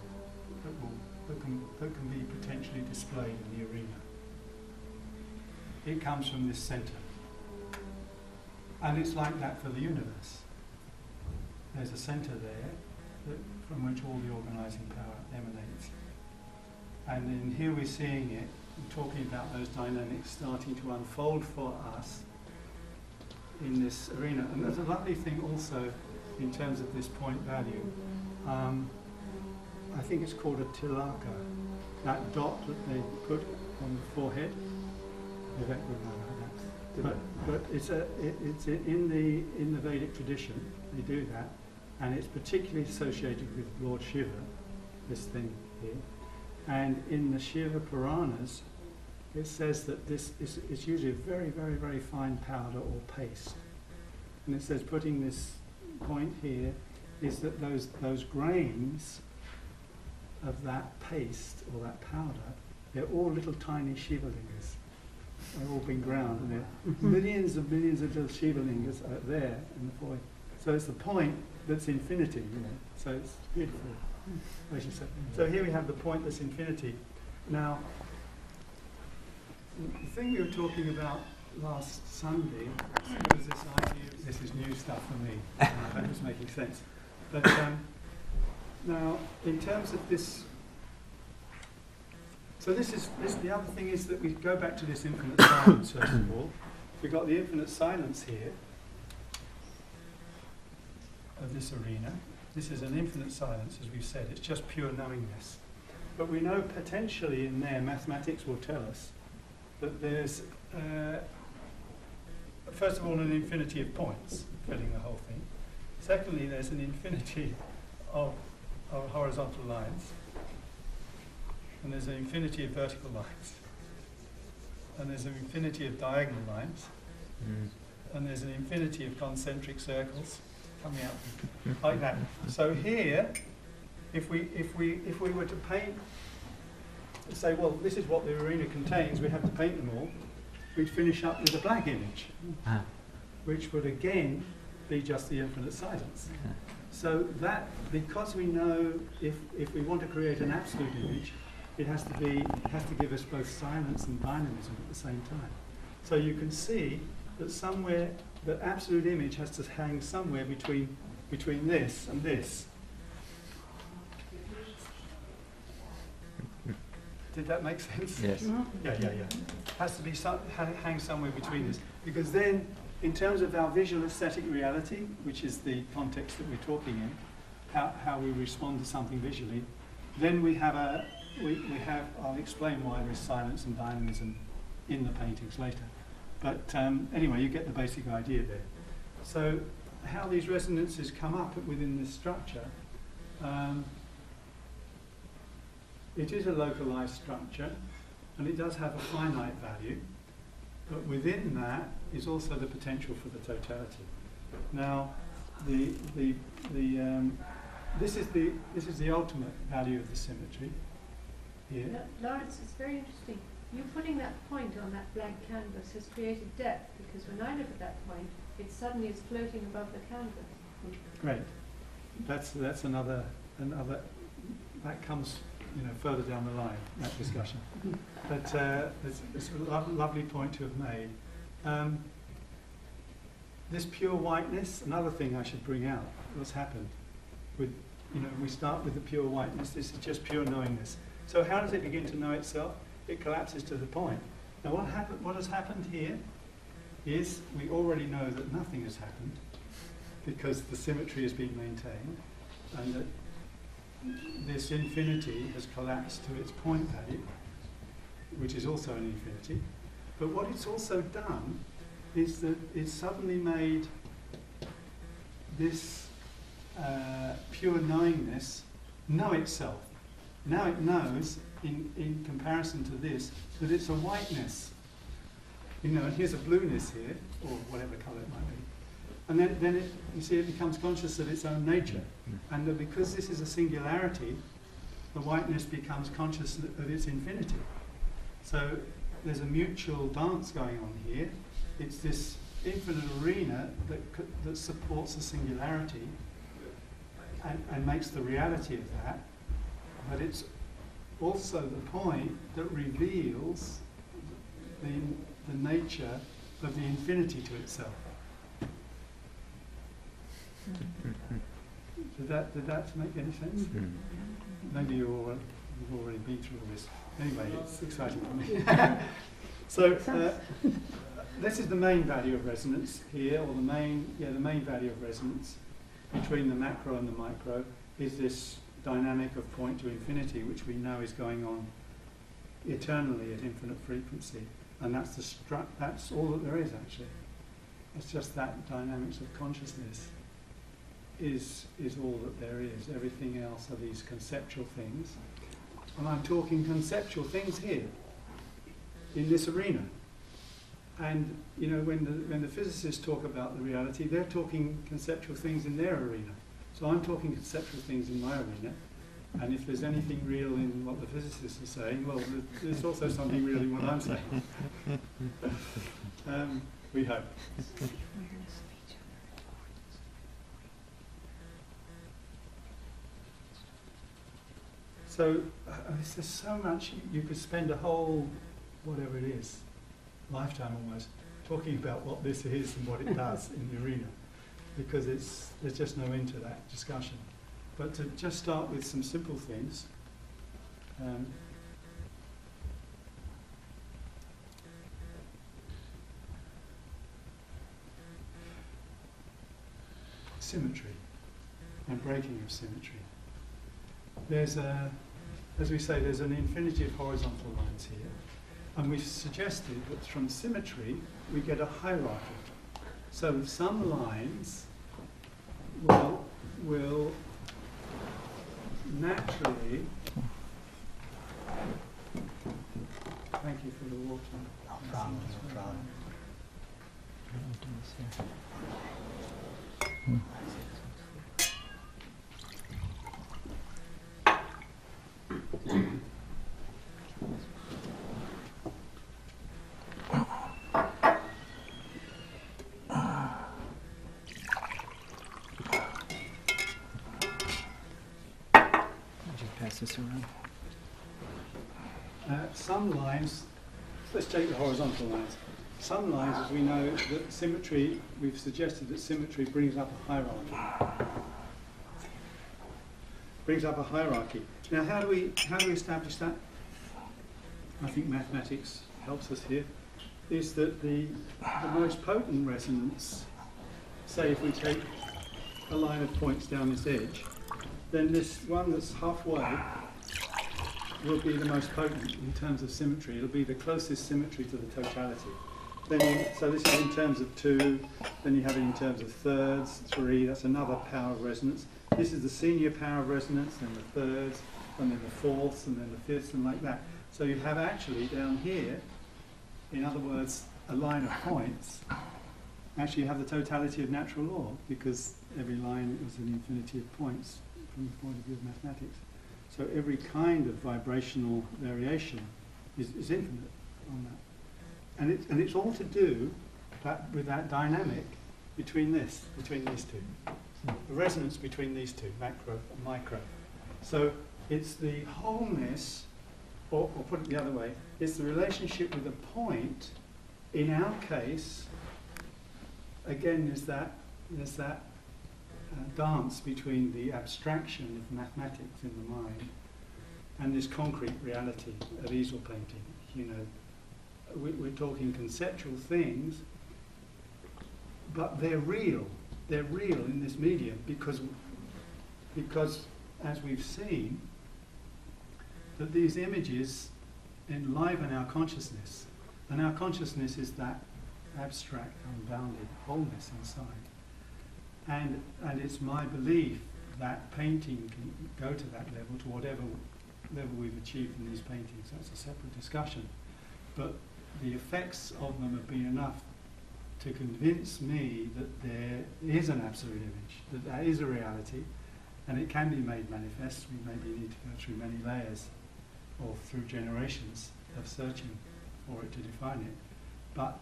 that can be potentially displayed in the arena. It comes from this center. And it's like that for the universe. There's a center there from which all the organizing power emanates. And then here we're seeing it, talking about those dynamics starting to unfold for us in this arena. And there's a lovely thing also in terms of this point value. I think it's called a tilaka, that dot that they put on the forehead. Vivek would know that. But it's in the Vedic tradition, they do that, and it's particularly associated with Lord Shiva, this thing here. And in the Shiva Puranas, it says that this is usually a very, very, very fine powder or paste. And it says putting this point here is that those grains of that paste or that powder, they're all little tiny Shiva lingas. They've all been ground, and there are millions of little Shiva lingas there in the forehead. So it's the point that's infinity, you know. So it's beautiful. So here we have the point that's infinity. Now, the thing we were talking about last Sunday was this idea. This is new stuff for me. I hope it's making sense. But now, in terms of this, so this. The other thing is that we go back to this infinite silence. First of all, we've got the infinite silence here of this arena. This is an infinite silence, as we've said. It's just pure knowingness. But we know potentially in there, mathematics will tell us that there's, first of all, an infinity of points filling the whole thing. Secondly, there's an infinity of horizontal lines. And there's an infinity of vertical lines. And there's an infinity of diagonal lines. And there's an infinity of concentric circles coming out like that. So here if we were to paint, say, well, this is what the arena contains, we have to paint them all, we'd finish up with a blank image, which would again be just the infinite silence. So that, because we know if we want to create an absolute image, it has to give us both silence and dynamism at the same time. So you can see that somewhere, the absolute image has to hang somewhere between this and this. Did that make sense? Yes. Yeah. Has to be hang somewhere between this, because then, in terms of our visual aesthetic reality, which is the context that we're talking in, how we respond to something visually, then we have I'll explain why there's silence and dynamism in the paintings later. But anyway, you get the basic idea there. So how these resonances come up within this structure, it is a localized structure, and it does have a finite value, but within that is also the potential for the totality. Now, this is the ultimate value of the symmetry here. Lawrence, it's very interesting. You putting that point on that blank canvas has created depth, because when I look at that point, it suddenly is floating above the canvas. Great. That's another that comes further down the line, that discussion. But it's a lovely point to have made. This pure whiteness, another thing I should bring out, what's happened. We start with the pure whiteness, this is just pure knowingness. So how does it begin to know itself? It collapses to the point. Now what has happened here is we already know that nothing has happened, because the symmetry has been maintained, and that this infinity has collapsed to its point value, which is also an infinity. But what it's also done is that it's suddenly made this pure knowingness know itself. Now it knows, in comparison to this, that it's a whiteness. And here's a blueness here, or whatever colour it might be. And then you see it becomes conscious of its own nature. And that because this is a singularity, the whiteness becomes conscious of its infinity. So there's a mutual dance going on here. It's this infinite arena that supports the singularity and makes the reality of that. But it's also the point that reveals the nature of the infinity to itself. Did that make any sense? Maybe you've already been through all this. Anyway, it's exciting for me. So this is the main value of resonance here, or the main value of resonance between the macro and the micro is this dynamic of point to infinity, which we know is going on eternally at infinite frequency, and that's all that there is actually. It's just that dynamics of consciousness is all that there is. Everything else are these conceptual things, and I'm talking conceptual things here in this arena. And when the physicists talk about the reality, they're talking conceptual things in their arena. So I'm talking conceptual things in my arena. And if there's anything real in what the physicists are saying, well, there's also something real in what I'm saying. We hope. So there's so much, you could spend a whole, whatever it is, lifetime almost, talking about what this is and what it does in the arena, because there's just no end to that discussion. But to just start with some simple things, symmetry and breaking of symmetry. There's as we say, there's an infinity of horizontal lines here, and we've suggested that from symmetry we get a hierarchy. So some lines will naturally. Thank you for the water. No problem, no problem. pass this around. Some lines, let's take the horizontal lines. Some lines, as we know, that symmetry, we've suggested that symmetry brings up a hierarchy. Brings up a hierarchy. Now, how do we establish that? I think mathematics helps us here. Is that the most potent resonance, say if we take a line of points down this edge, then this one that's halfway will be the most potent in terms of symmetry. It'll be the closest symmetry to the totality. So this is in terms of 2, then you have it in terms of thirds, 3, that's another power of resonance. This is the senior power of resonance, then the thirds, and then the fourths, and then the fifths, and like that. So you have actually down here, in other words, a line of points, actually you have the totality of natural law, because every line is an infinity of points from the point of view of mathematics. So every kind of vibrational variation is infinite on that. And it's all to do with that dynamic between these two. The resonance between these two, macro and micro. So it's the wholeness, or put it the other way, it's the relationship with a point. In our case, again, there's that dance between the abstraction of mathematics in the mind and this concrete reality of easel painting. You know, we're talking conceptual things, but they're real. They're real in this medium because as we've seen, that these images enliven our consciousness, and our consciousness is that abstract, unbounded wholeness inside. And it's my belief that painting can go to that level, to whatever level we've achieved in these paintings. That's a separate discussion. But the effects of them have been enough to convince me that there is an absolute image, that there is a reality, and it can be made manifest. We maybe need to go through many layers or through generations of searching for it to define it. But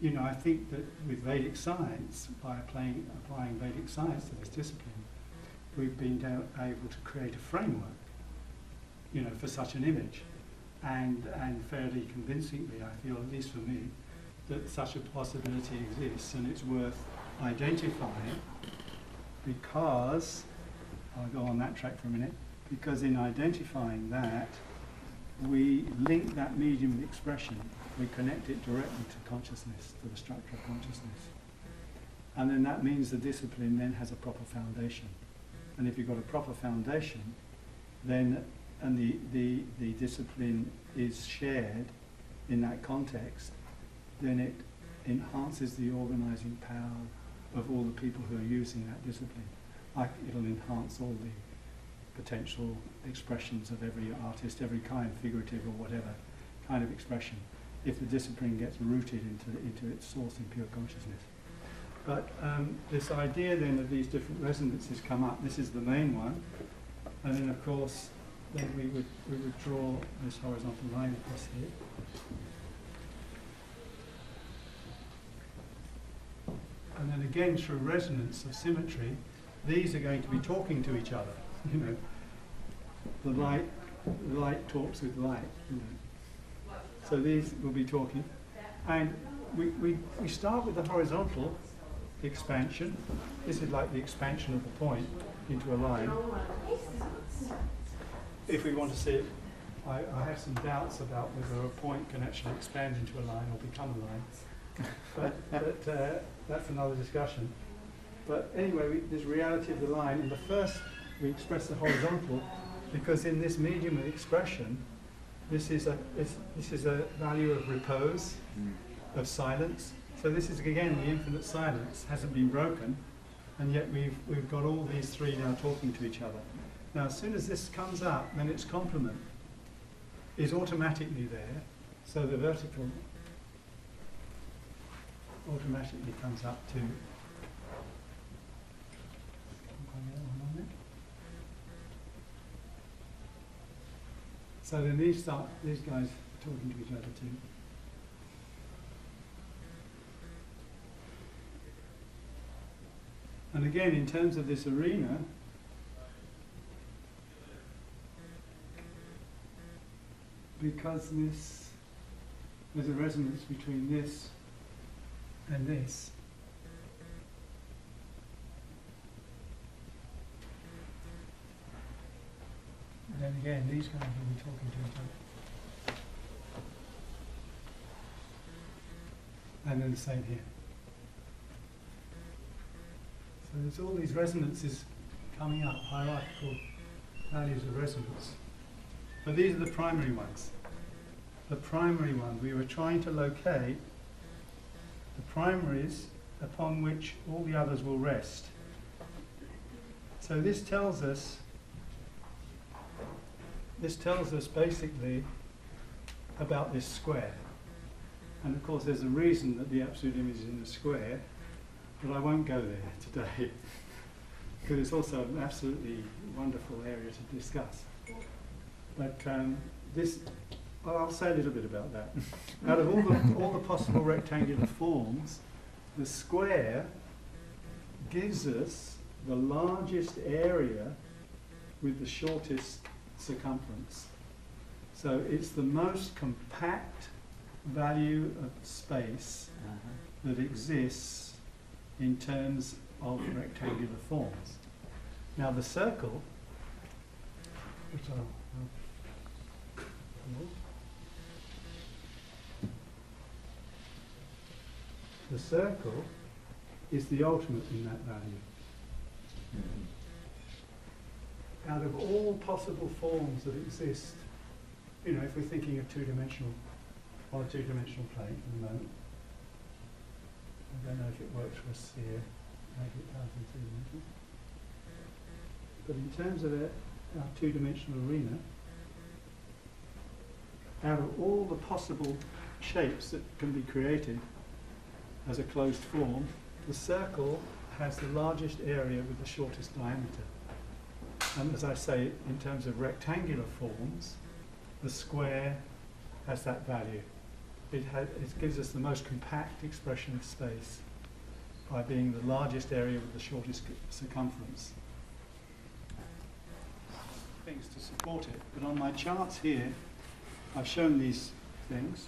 you know, I think that with Vedic science, by applying Vedic science to this discipline, we've been able to create a framework, you know, for such an image. And fairly convincingly, I feel, at least for me, that such a possibility exists, and it's worth identifying, because, I'll go on that track for a minute, because in identifying that, we link that medium of expression, we connect it directly to consciousness, to the structure of consciousness. And then that means the discipline then has a proper foundation. And if you've got a proper foundation, then, and the discipline is shared in that context, then it enhances the organizing power of all the people who are using that discipline. It'll enhance all the potential expressions of every artist, every kind, figurative or whatever kind of expression, if the discipline gets rooted into its source in pure consciousness. But this idea then of these different resonances come up. This is the main one, and then of course then we would draw this horizontal line across here. And then again, through resonance of symmetry, these are going to be talking to each other. You know, the light talks with light. You know. So these will be talking, and we start with the horizontal expansion. This is like the expansion of the point into a line. If we want to see it, I have some doubts about whether a point can actually expand into a line or become a line. But that's another discussion. But anyway, this reality of the line, in the first we express the horizontal because in this medium of expression, this is a value of repose, of silence. So this is again the infinite silence, hasn't been broken, and yet we've got all these three now talking to each other. Now as soon as this comes up, then its complement is automatically there, so the vertical automatically comes up to so then these guys talking to each other too. And again, in terms of this arena, because there's a resonance between this and this. And then again, these guys will be talking to each other. And then the same here. So there's all these resonances coming up, hierarchical values of resonance. But these are the primary ones. The primary ones, we were trying to locate the primaries upon which all the others will rest. So this tells us basically about this square. And of course there's a reason that the absolute image is in the square, but I won't go there today, because it's also an absolutely wonderful area to discuss. But I'll say a little bit about that. Out of all the possible rectangular forms, the square gives us the largest area with the shortest circumference. So it's the most compact value of space that exists in terms of rectangular forms. Now the circle, which the circle is the ultimate in that value. Out of all possible forms that exist, you know, if we're thinking of on a two-dimensional plane for the moment, I don't know if it works for us here, maybe it does in two dimensions. But in terms of our two-dimensional arena, out of all the possible shapes that can be created as a closed form, the circle has the largest area with the shortest diameter. And as I say, in terms of rectangular forms, the square has that value. It gives us the most compact expression of space by being the largest area with the shortest circumference. Things to support it, but on my charts here, I've shown these things,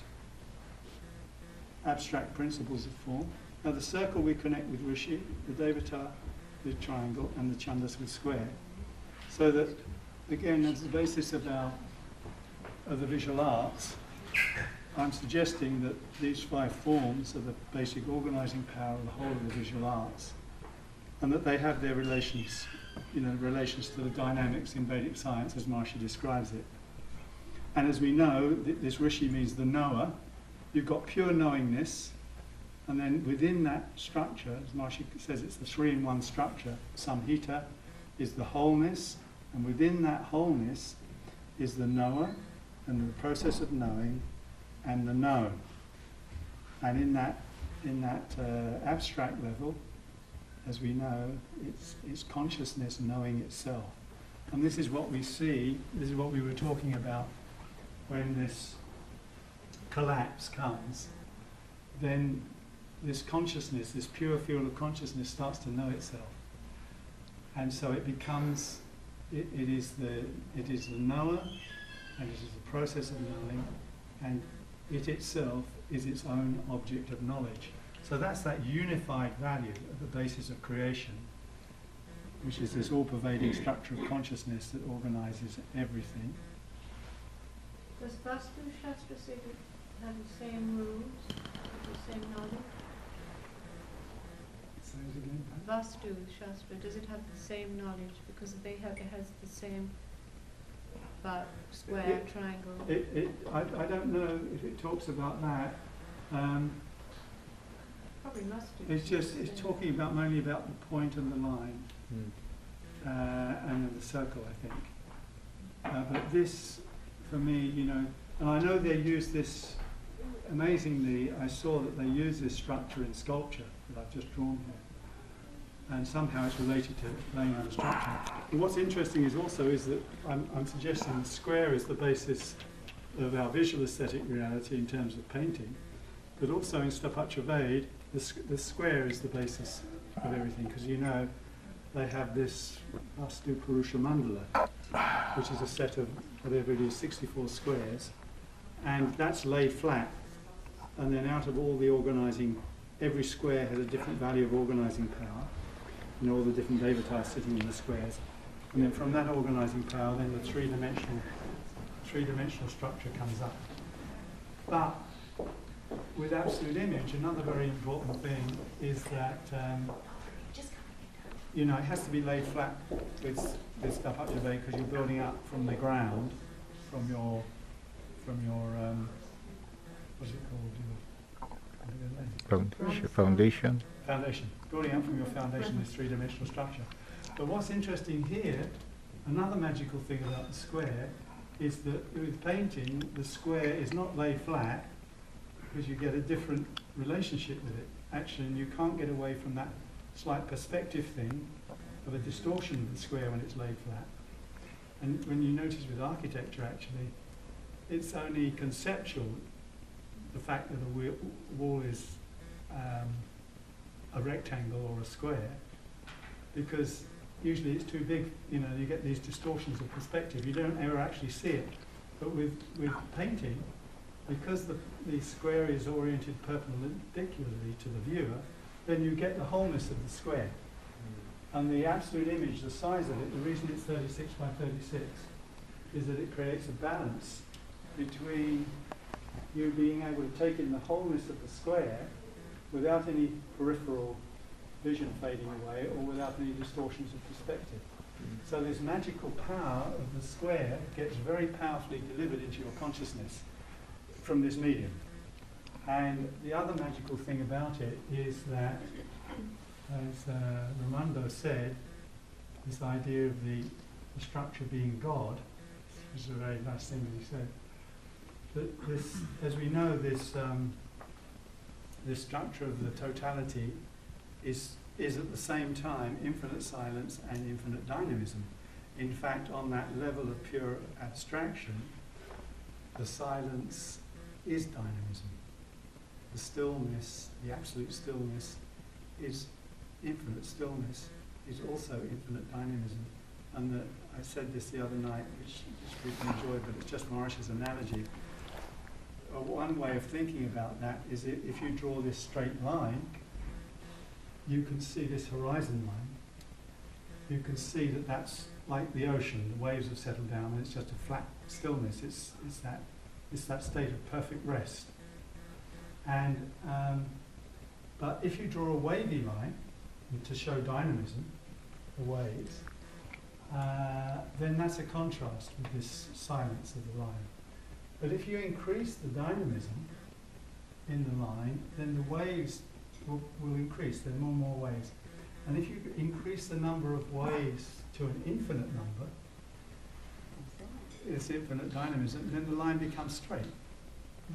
abstract principles of form. Now the circle we connect with Rishi, the Devata with triangle, and the Chandas with square. So that, again, as the basis of the visual arts, I'm suggesting that these 5 forms are the basic organising power of the whole of the visual arts, and that they have their relations, relations to the dynamics in Vedic science as Maharishi describes it. And as we know, this Rishi means the knower. You've got pure knowingness, and then within that structure, as Maharishi says, it's the 3-in-1 structure. Samhita is the wholeness, and within that wholeness is the knower, and the process of knowing, and the known. And in that abstract level, as we know, it's consciousness knowing itself. And this is what we see, this is what we were talking about when this collapse comes. Then this consciousness, this pure field of consciousness starts to know itself. And so it becomes, it is the knower, and it is the process of knowing, and it itself is its own object of knowledge. So that's that unified value at the basis of creation, which is this all-pervading structure of consciousness that organizes everything. Does Vastu Shastra say to have the same rules, the same knowledge? Say it again. Vastu Shastra, does it have the same knowledge? Because it has the same square, triangle. I don't know if it talks about that. Probably must do. It's talking about mainly about the point and the line, and then the circle, I think. But this, for me, and I know they use this amazingly. I saw that they use this structure in sculpture that I've just drawn here, and somehow it's related to laying out a structure. But what's interesting is that I'm suggesting the square is the basis of our visual aesthetic reality in terms of painting, but also in Stapatya Ved, the square is the basis of everything, because they have this Vastu Purusha Mandala, which is a set of whatever it is, 64 squares, and that's laid flat. And then out of all the organising, every square has a different value of organising power, and all the different devatas sitting in the squares. And then from that organising power, then the three-dimensional structure comes up. But with absolute image, another very important thing is that it has to be laid flat with stuff up your bay, because you're building up from the ground, from your what's it called? Foundation. Foundation. Building up from your foundation, this three-dimensional structure. But what's interesting here, another magical thing about the square, is that with painting, the square is not laid flat, because you get a different relationship with it. Actually, you can't get away from that slight perspective thing of a distortion of the square when it's laid flat. And when you notice with architecture, actually, it's only conceptual, the fact that a wall is a rectangle or a square, because usually it's too big, you get these distortions of perspective. You don't ever actually see it. But with painting, because the square is oriented perpendicularly to the viewer, then you get the wholeness of the square. And the absolute image, the size of it, the reason it's 36 by 36, is that it creates a balance between you being able to take in the wholeness of the square without any peripheral vision fading away or without any distortions of perspective. So this magical power of the square gets very powerfully delivered into your consciousness from this medium. And the other magical thing about it is that, as Raimondo said, this idea of the structure being God, which is a very nice thing that he said, that this, as we know, this structure of the totality is at the same time infinite silence and infinite dynamism. In fact, on that level of pure abstraction, the silence is dynamism. The stillness, the absolute stillness, is infinite stillness, is also infinite dynamism. And I said this the other night, which we can enjoy, but it's just Maharishi's analogy. One way of thinking about that is if you draw this straight line, you can see this horizon line. You can see that that's like the ocean. The waves have settled down, and it's just a flat stillness. It's that state of perfect rest. And but if you draw a wavy line to show dynamism, the waves, then that's a contrast with this silence of the line. But if you increase the dynamism in the line, then the waves will increase. There are more and more waves. And if you increase the number of waves to an infinite number, it's infinite dynamism, then the line becomes straight,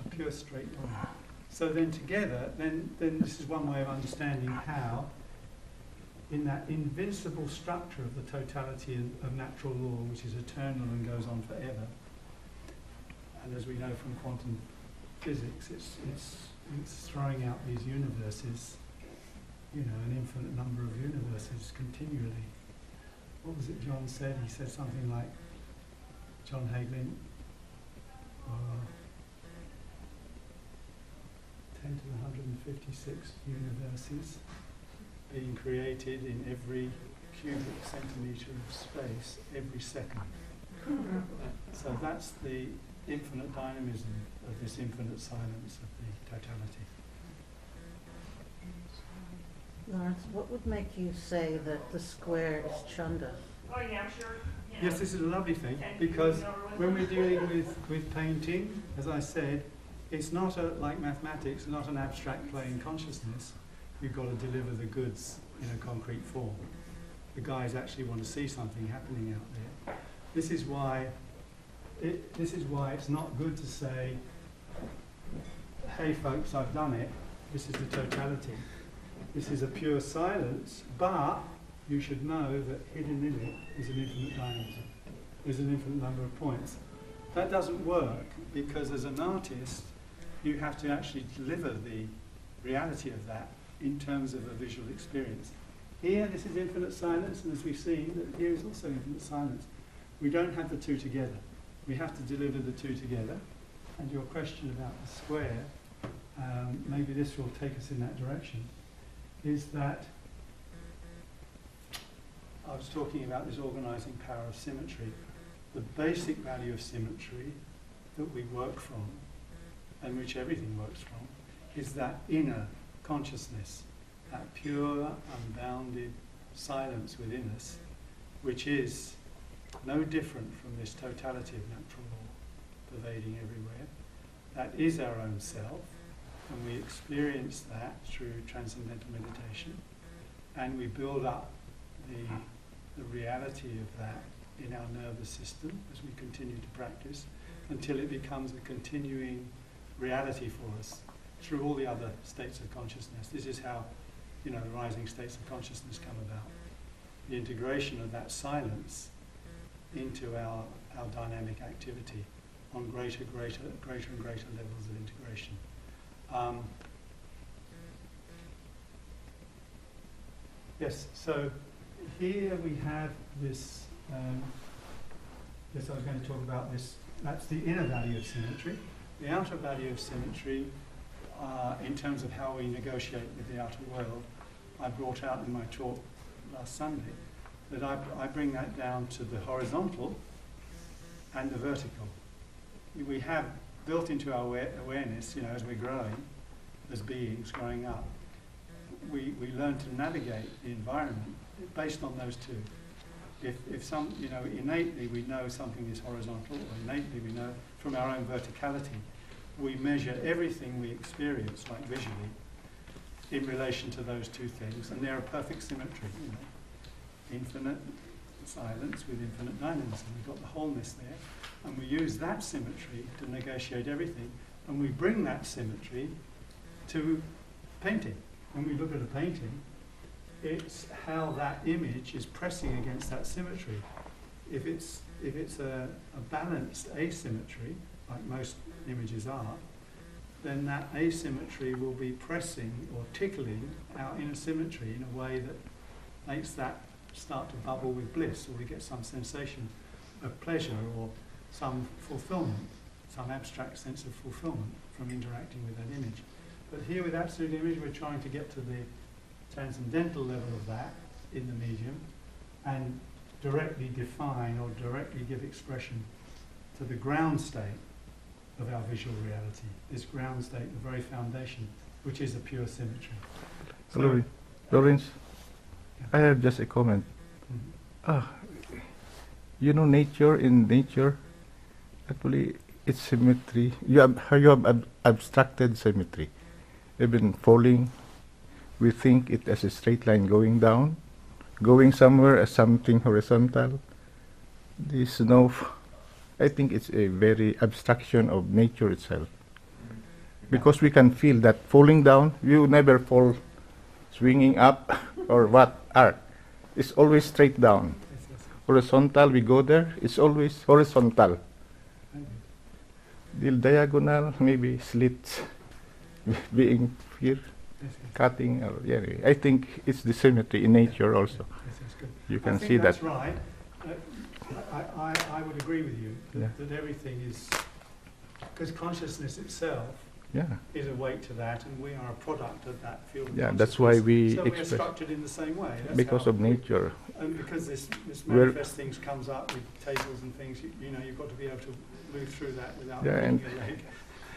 a pure straight line. So then together, then this is one way of understanding how, in that invincible structure of the totality of natural law, which is eternal and goes on forever, and as we know from quantum physics, it's throwing out these universes, an infinite number of universes continually. What was it John said? He said something like, John Hagelin, 10 to the 156 universes being created in every cubic centimetre of space every second. So that's the infinite dynamism of this infinite silence of the totality. Lawrence, what would make you say that the square is Chanda? Oh yeah, sure. Yeah. Yes, this is a lovely thing, because when we're dealing with painting, as I said, it's not like mathematics, it's not an abstract plane consciousness. You've got to deliver the goods in a concrete form. The guys actually want to see something happening out there. This is why it's not good to say, hey folks, I've done it. This is the totality. This is a pure silence, but you should know that hidden in it is an infinite dynamism. There's an infinite number of points. That doesn't work because as an artist, you have to actually deliver the reality of that in terms of a visual experience. Here, this is infinite silence, and as we've seen, here is also infinite silence. We don't have the two together. We have to deliver the two together. And your question about the square, maybe this will take us in that direction, is that I was talking about this organising power of symmetry. The basic value of symmetry that we work from, and which everything works from, is that inner consciousness, that pure, unbounded silence within us, which is no different from this totality of natural law pervading everywhere. That is our own self, and we experience that through transcendental meditation, and we build up the reality of that in our nervous system as we continue to practice, until it becomes a continuing reality for us through all the other states of consciousness. This is how, the rising states of consciousness come about. The integration of that silence into our dynamic activity on greater and greater levels of integration. Yes, so here we have this, I was going to talk about this, that's the inner value of symmetry. The outer value of symmetry, in terms of how we negotiate with the outer world, I brought out in my talk last Sunday, that I bring that down to the horizontal and the vertical. We have built into our awareness, as we're growing, as beings growing up, we learn to navigate the environment based on those two. If some, innately we know something is horizontal, or innately we know from our own verticality, we measure everything we experience, like visually, in relation to those two things, and they're a perfect symmetry. Infinite silence with infinite dynamism. We've got the wholeness there, and we use that symmetry to negotiate everything, and we bring that symmetry to painting. When we look at a painting, it's how that image is pressing against that symmetry. If it's a balanced asymmetry, like most images are, then that asymmetry will be pressing or tickling our inner symmetry in a way that makes that start to bubble with bliss, or we get some sensation of pleasure or some fulfillment, some abstract sense of fulfillment from interacting with that image. But here with absolute image, we're trying to get to the transcendental level of that in the medium and directly define or directly give expression to the ground state of our visual reality. This ground state, the very foundation, which is a pure symmetry. Hello, Lawrence. I have just a comment. Nature, in nature, actually, it's symmetry. You have abstracted symmetry. Even falling, we think it as a straight line going down, going somewhere as something horizontal. I think it's a very abstraction of nature itself. Because we can feel that falling down, you never fall swinging up or what art. It's always straight down. Horizontal, we go there, it's always horizontal. The diagonal, maybe slits, being here, cutting. I think it's the symmetry in nature also. You can see that. That's right. I would agree with you that everything is, because consciousness itself is a weight to that, and we are a product of that field of consciousness. That's why we so we're structured in the same way. That's because of nature. And because this manifest things comes up with tables and things, you've got to be able to move through that without breaking your leg.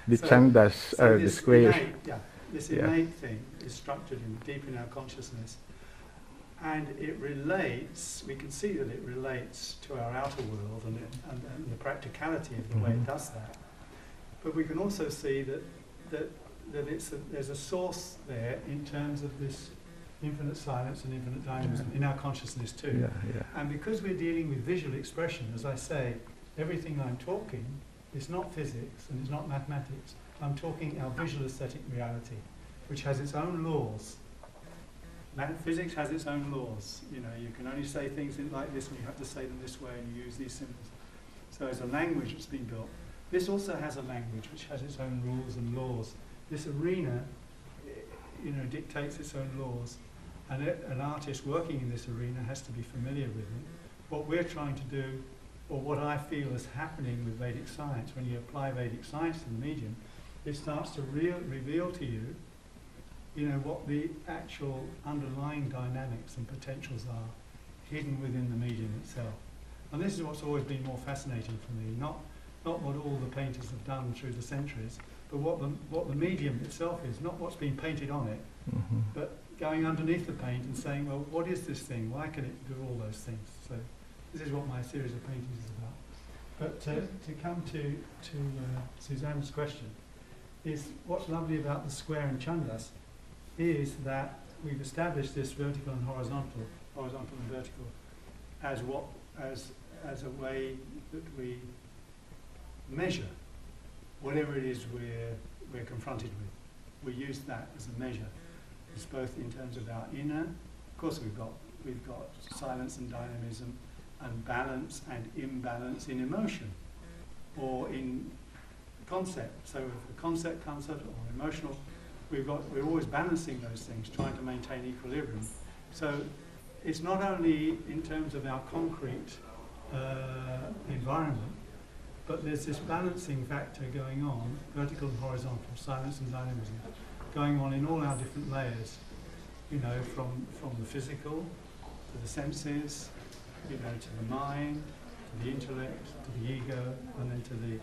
The chandas are the square. This innate thing is structured deep in our consciousness, and it relates, we can see that it relates to our outer world and the practicality of the way it does that. But we can also see that there's a source there in terms of this infinite silence and infinite dynamism in our consciousness too. And because we're dealing with visual expression, as I say, everything I'm talking is not physics and it's not mathematics. I'm talking our visual aesthetic reality, which has its own laws. Physics has its own laws. You can only say things like this, and you have to say them this way, and you use these symbols. So there's a language that's been built. This also has a language which has its own rules and laws. This arena, dictates its own laws, and an artist working in this arena has to be familiar with them. What we're trying to do or what I feel is happening with Vedic science, when you apply Vedic science to the medium, it starts to reveal to you, what the actual underlying dynamics and potentials are hidden within the medium itself. And this is what's always been more fascinating for me, not what all the painters have done through the centuries, but what the medium itself is, not what's been painted on it, but going underneath the paint and saying, well, what is this thing? Why can it do all those things? So this is what my series of paintings is about. But to come to Suzanne's question, is what's lovely about the square and chandas is that we've established this vertical and horizontal and vertical, as a way that we measure whatever it is we're confronted with. We use that as a measure. It's both in terms of our inner, of course we've got silence and dynamism and balance and imbalance in emotion or in concept. So if a concept comes out or emotional, we're always balancing those things, trying to maintain equilibrium. So it's not only in terms of our concrete environment, but there's this balancing factor going on, vertical and horizontal, silence and dynamism, going on in all our different layers, from the physical to the senses, to the mind, to the intellect, to the ego, and then to the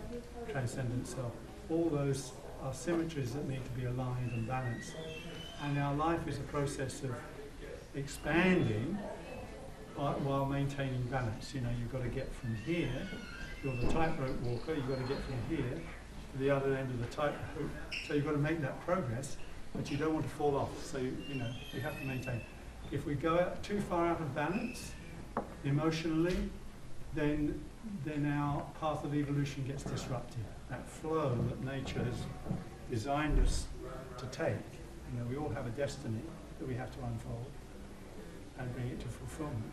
transcendent self. All those are symmetries that need to be aligned and balanced. And our life is a process of expanding while maintaining balance. You've got to get from here, you're the tightrope walker, you've got to get from here to the other end of the tightrope. So you've got to make that progress, but you don't want to fall off. So, you have to maintain. If we go out too far out of balance emotionally, then our path of evolution gets disrupted. That flow that nature has designed us to take. We all have a destiny that we have to unfold and bring it to fulfillment.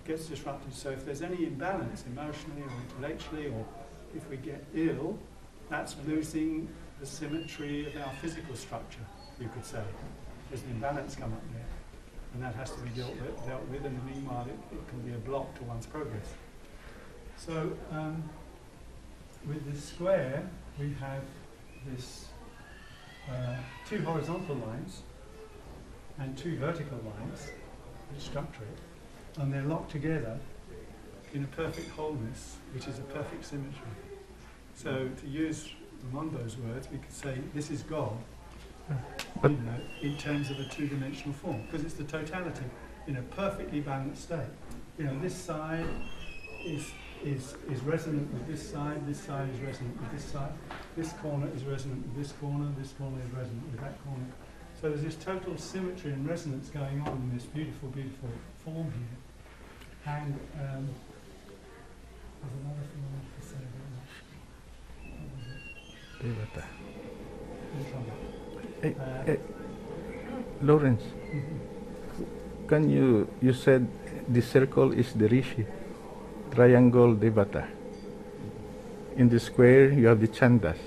Gets disrupted. So if there's any imbalance emotionally or intellectually, or if we get ill, that's losing the symmetry of our physical structure, you could say. There's an imbalance come up there, and that has to be dealt with, and meanwhile it can be a block to one's progress. So with this square, we have this two horizontal lines and two vertical lines that structure it, and they're locked together in a perfect wholeness, which is a perfect symmetry. So to use Ramondo's words, we could say this is God, in terms of a two-dimensional form, because it's the totality in a perfectly balanced state. This side is resonant with this side is resonant with this side, this corner is resonant with this corner is resonant with that corner. So there's this total symmetry and resonance going on in this beautiful, beautiful form here. And there's another thing I wanted to say about that. Lawrence, can you said the circle is the Rishi, triangle Devata. In the square you have the Chandas.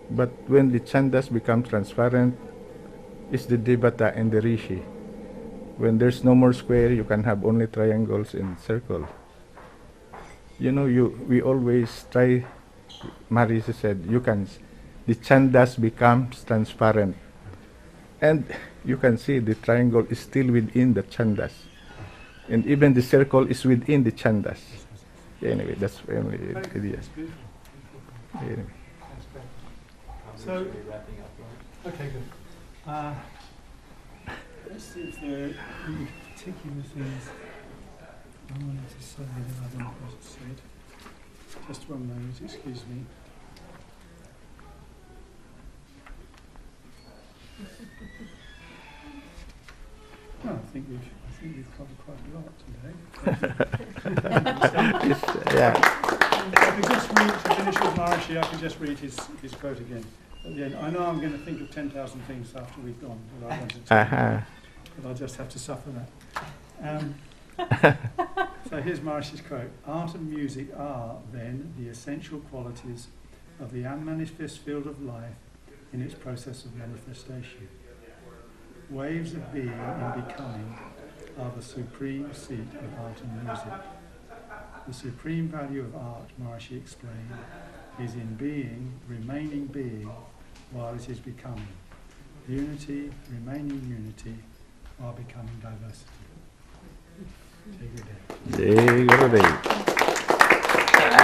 But when the Chandas become transparent, it's the Devata and the Rishi. When there's no more square, you can have only triangles and circle. We always try, Maharishi said, the Chandas becomes transparent. And you can see the triangle is still within the Chandas. And even the circle is within the Chandas. Anyway, that's only the idea. Anyway. So, okay, good. Let's see if there are any particular things I wanted to say that I haven't said. Just one moment, excuse me. Oh, I think we've covered quite a lot today. I could just read, to finish with Maharishi, I could just read his quote again at the end. I know I'm going to think of 10,000 things after we've gone that I wanted to, but I'll just have to suffer that. So here's Maharishi's quote. Art and music are, then, the essential qualities of the unmanifest field of life in its process of manifestation. Waves of being and becoming are the supreme seat of art and music. The supreme value of art, Maharishi explained, is in being, remaining being, while it is becoming. Unity, remaining unity, while becoming diversity. Jai Gurudev. Jai Gurudev.